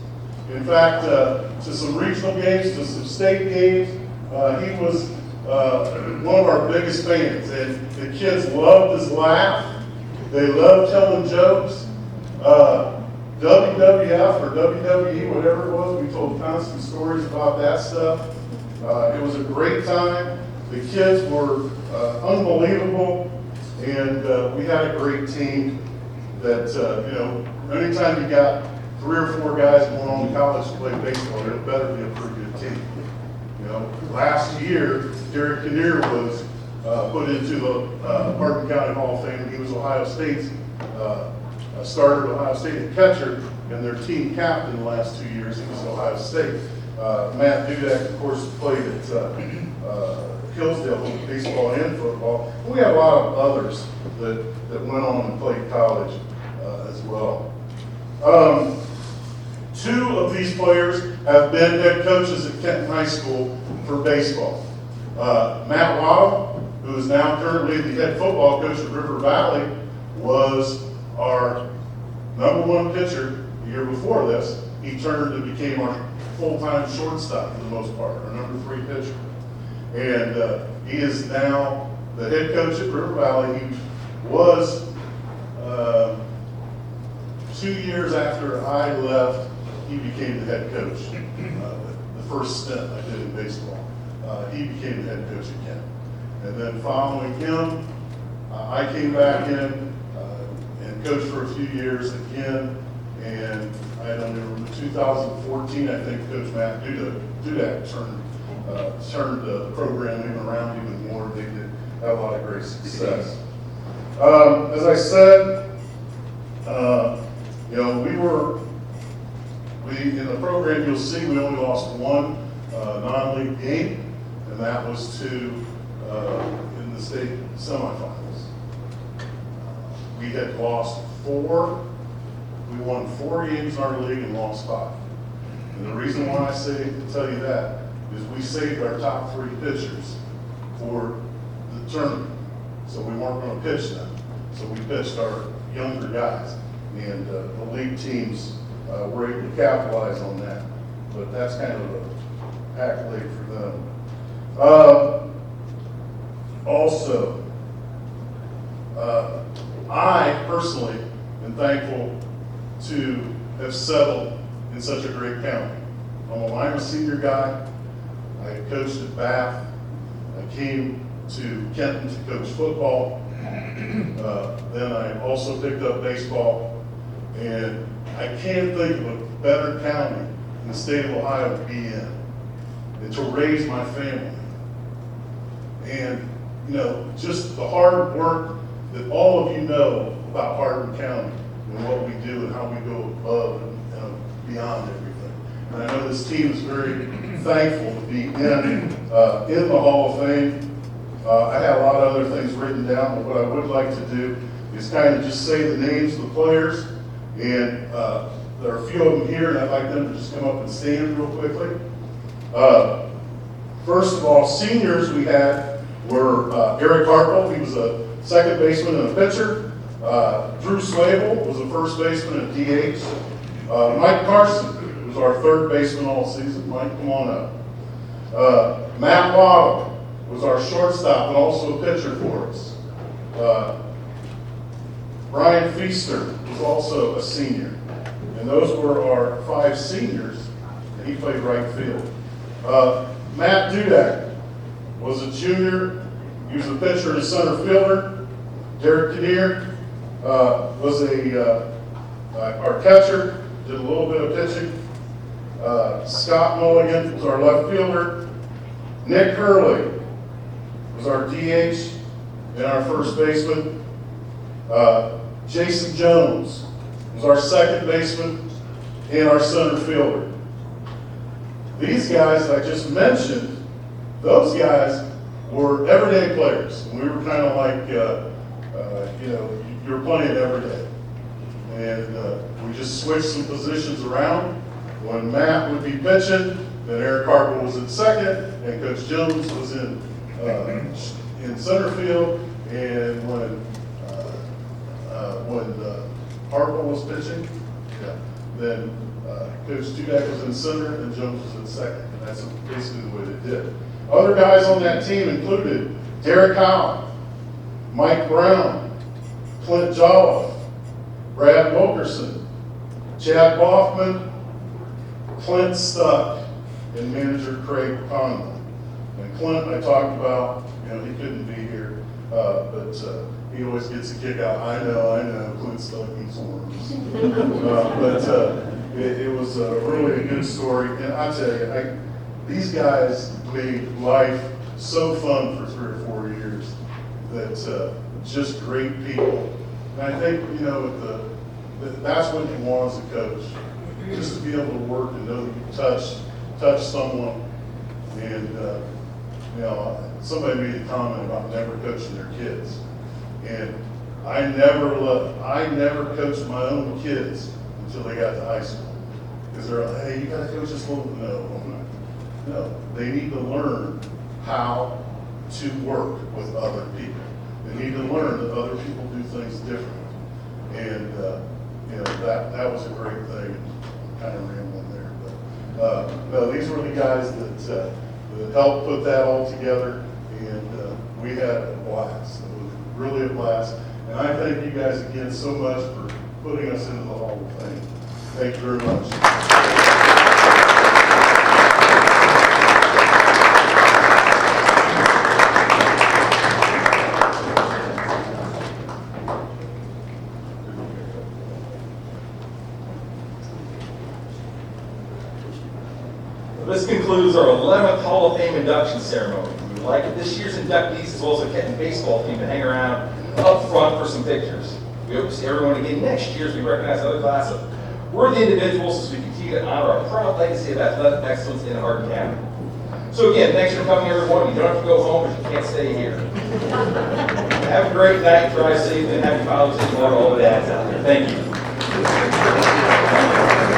In fact, to some regional games, to some state games, he was one of our biggest fans. And the kids loved his laugh. They loved telling jokes. WWF or WWE, whatever it was, we told constant stories about that stuff. It was a great time. The kids were unbelievable, and we had a great team that, you know, anytime you got 3 or 4 guys going on to college to play baseball, it better be a pretty good team. You know, last year, Derek Kinnear was put into the Hardin County Hall of Fame. He was Ohio State's starter at Ohio State at catcher, and their team captain the last 2 years, he was at Ohio State. Matt Dudek, of course, played at Hillsdale, both baseball and football. We have a lot of others that went on and played college as well. Two of these players have been head coaches at Kenton High School for baseball. Matt Waddle, who is now currently the head football coach at River Valley, was our #1 pitcher the year before this. He turned and became our full-time shortstop for the most part, our #3 pitcher. And he is now the head coach at River Valley. He was 2 years after I left, he became the head coach. The first stint I did in baseball, he became the head coach again. And then following him, I came back in and coached for a few years again. And I don't remember, 2014, I think Coach Matt Dudak turned the program even around even more. They did have a lot of great success. As I said, in the program, you'll see we only lost one non-league game, and that was in the state semifinals. We had lost 4. We won 4 games in our league and lost 5. And the reason why I tell you that is we saved our top 3 pitchers for the tournament. So we weren't going to pitch them. So we pitched our younger guys. And the league teams were able to capitalize on that. But that's kind of an accolade for them. Also, I personally am thankful to have settled in such a great county. I'm a Lima senior guy. I coached at Bath. I came to Kenton to coach football. Then I also picked up baseball. And I can't think of a better county in the state of Ohio to be in and to raise my family. And, just the hard work that all of you know about Hardin County and what we do and how we go above and beyond everything. And I know this team is very thankful to be in the Hall of Fame. I had a lot of other things written down, but what I would like to do is kind of just say the names of the players. And there are a few of them here, and I'd like them to just come up and stand real quickly. First of all, seniors we had were Eric Harple. He was a second baseman and a pitcher. Drew Swable was a first baseman and DH. Mike Carson was our third baseman all season. Mike, come on up. Matt Waddle was our shortstop and also a pitcher for us. Brian Feaster was also a senior. And those were our 5 seniors, and he played right field. Matt Dudak was a junior. He was a pitcher and a center fielder. Derek Kinnear was our catcher, did a little bit of pitching. Scott Mulligan was our left fielder. Nick Hurley was our DH and our first baseman. Jason Jones was our second baseman and our center fielder. These guys I just mentioned, those guys were everyday players. We were kind of like, you're playing every day. And we just switched some positions around. When Matt would be pitching, then Eric Harper was in second, and Coach Jones was in center field. And when Harper was pitching, then Coach Dudak was in center and Jones was in second. And that's basically the way they did. Other guys on that team included Derek Howell, Mike Brown, Clint Jolliffe, Brad Wilkerson, Chad Boffman, Clint Stuck, and manager Craig Conlon. And Clint, I talked about, he couldn't be here, but he always gets a kick out. I know, Clint Stuck eats worms. It was really a good story. And I tell you, these guys made life so fun for 3 or 4 years. That just great people. And I think, that's what you want as a coach. Just to be able to work and know that you touch someone. And, somebody made a comment about never coaching their kids. And I never coached my own kids until they got to high school. Because they're like, hey, you gotta coach this little, no, they need to learn how to work with other people. They need to learn that other people do things differently. And, that was a great thing. I'm kind of rambling there, but, no, these were the guys that helped put that all together, and we had a blast. It was really a blast. And I thank you guys again so much for putting us into the Hall of Fame. Thank you very much. This concludes our 11th Hall of Fame induction ceremony. We would like this year's inductees, as well as the Kenton baseball team, to hang around up front for some pictures. We hope to see everyone again next year as we recognize another class of worthy individuals as we continue to honor our proud legacy of athletic excellence in Hardin County. So again, thanks for coming, everyone. You don't have to go home, but you can't stay here. Have a great night, drive safe, and happy Father's Day to all the dads out there. Thank you.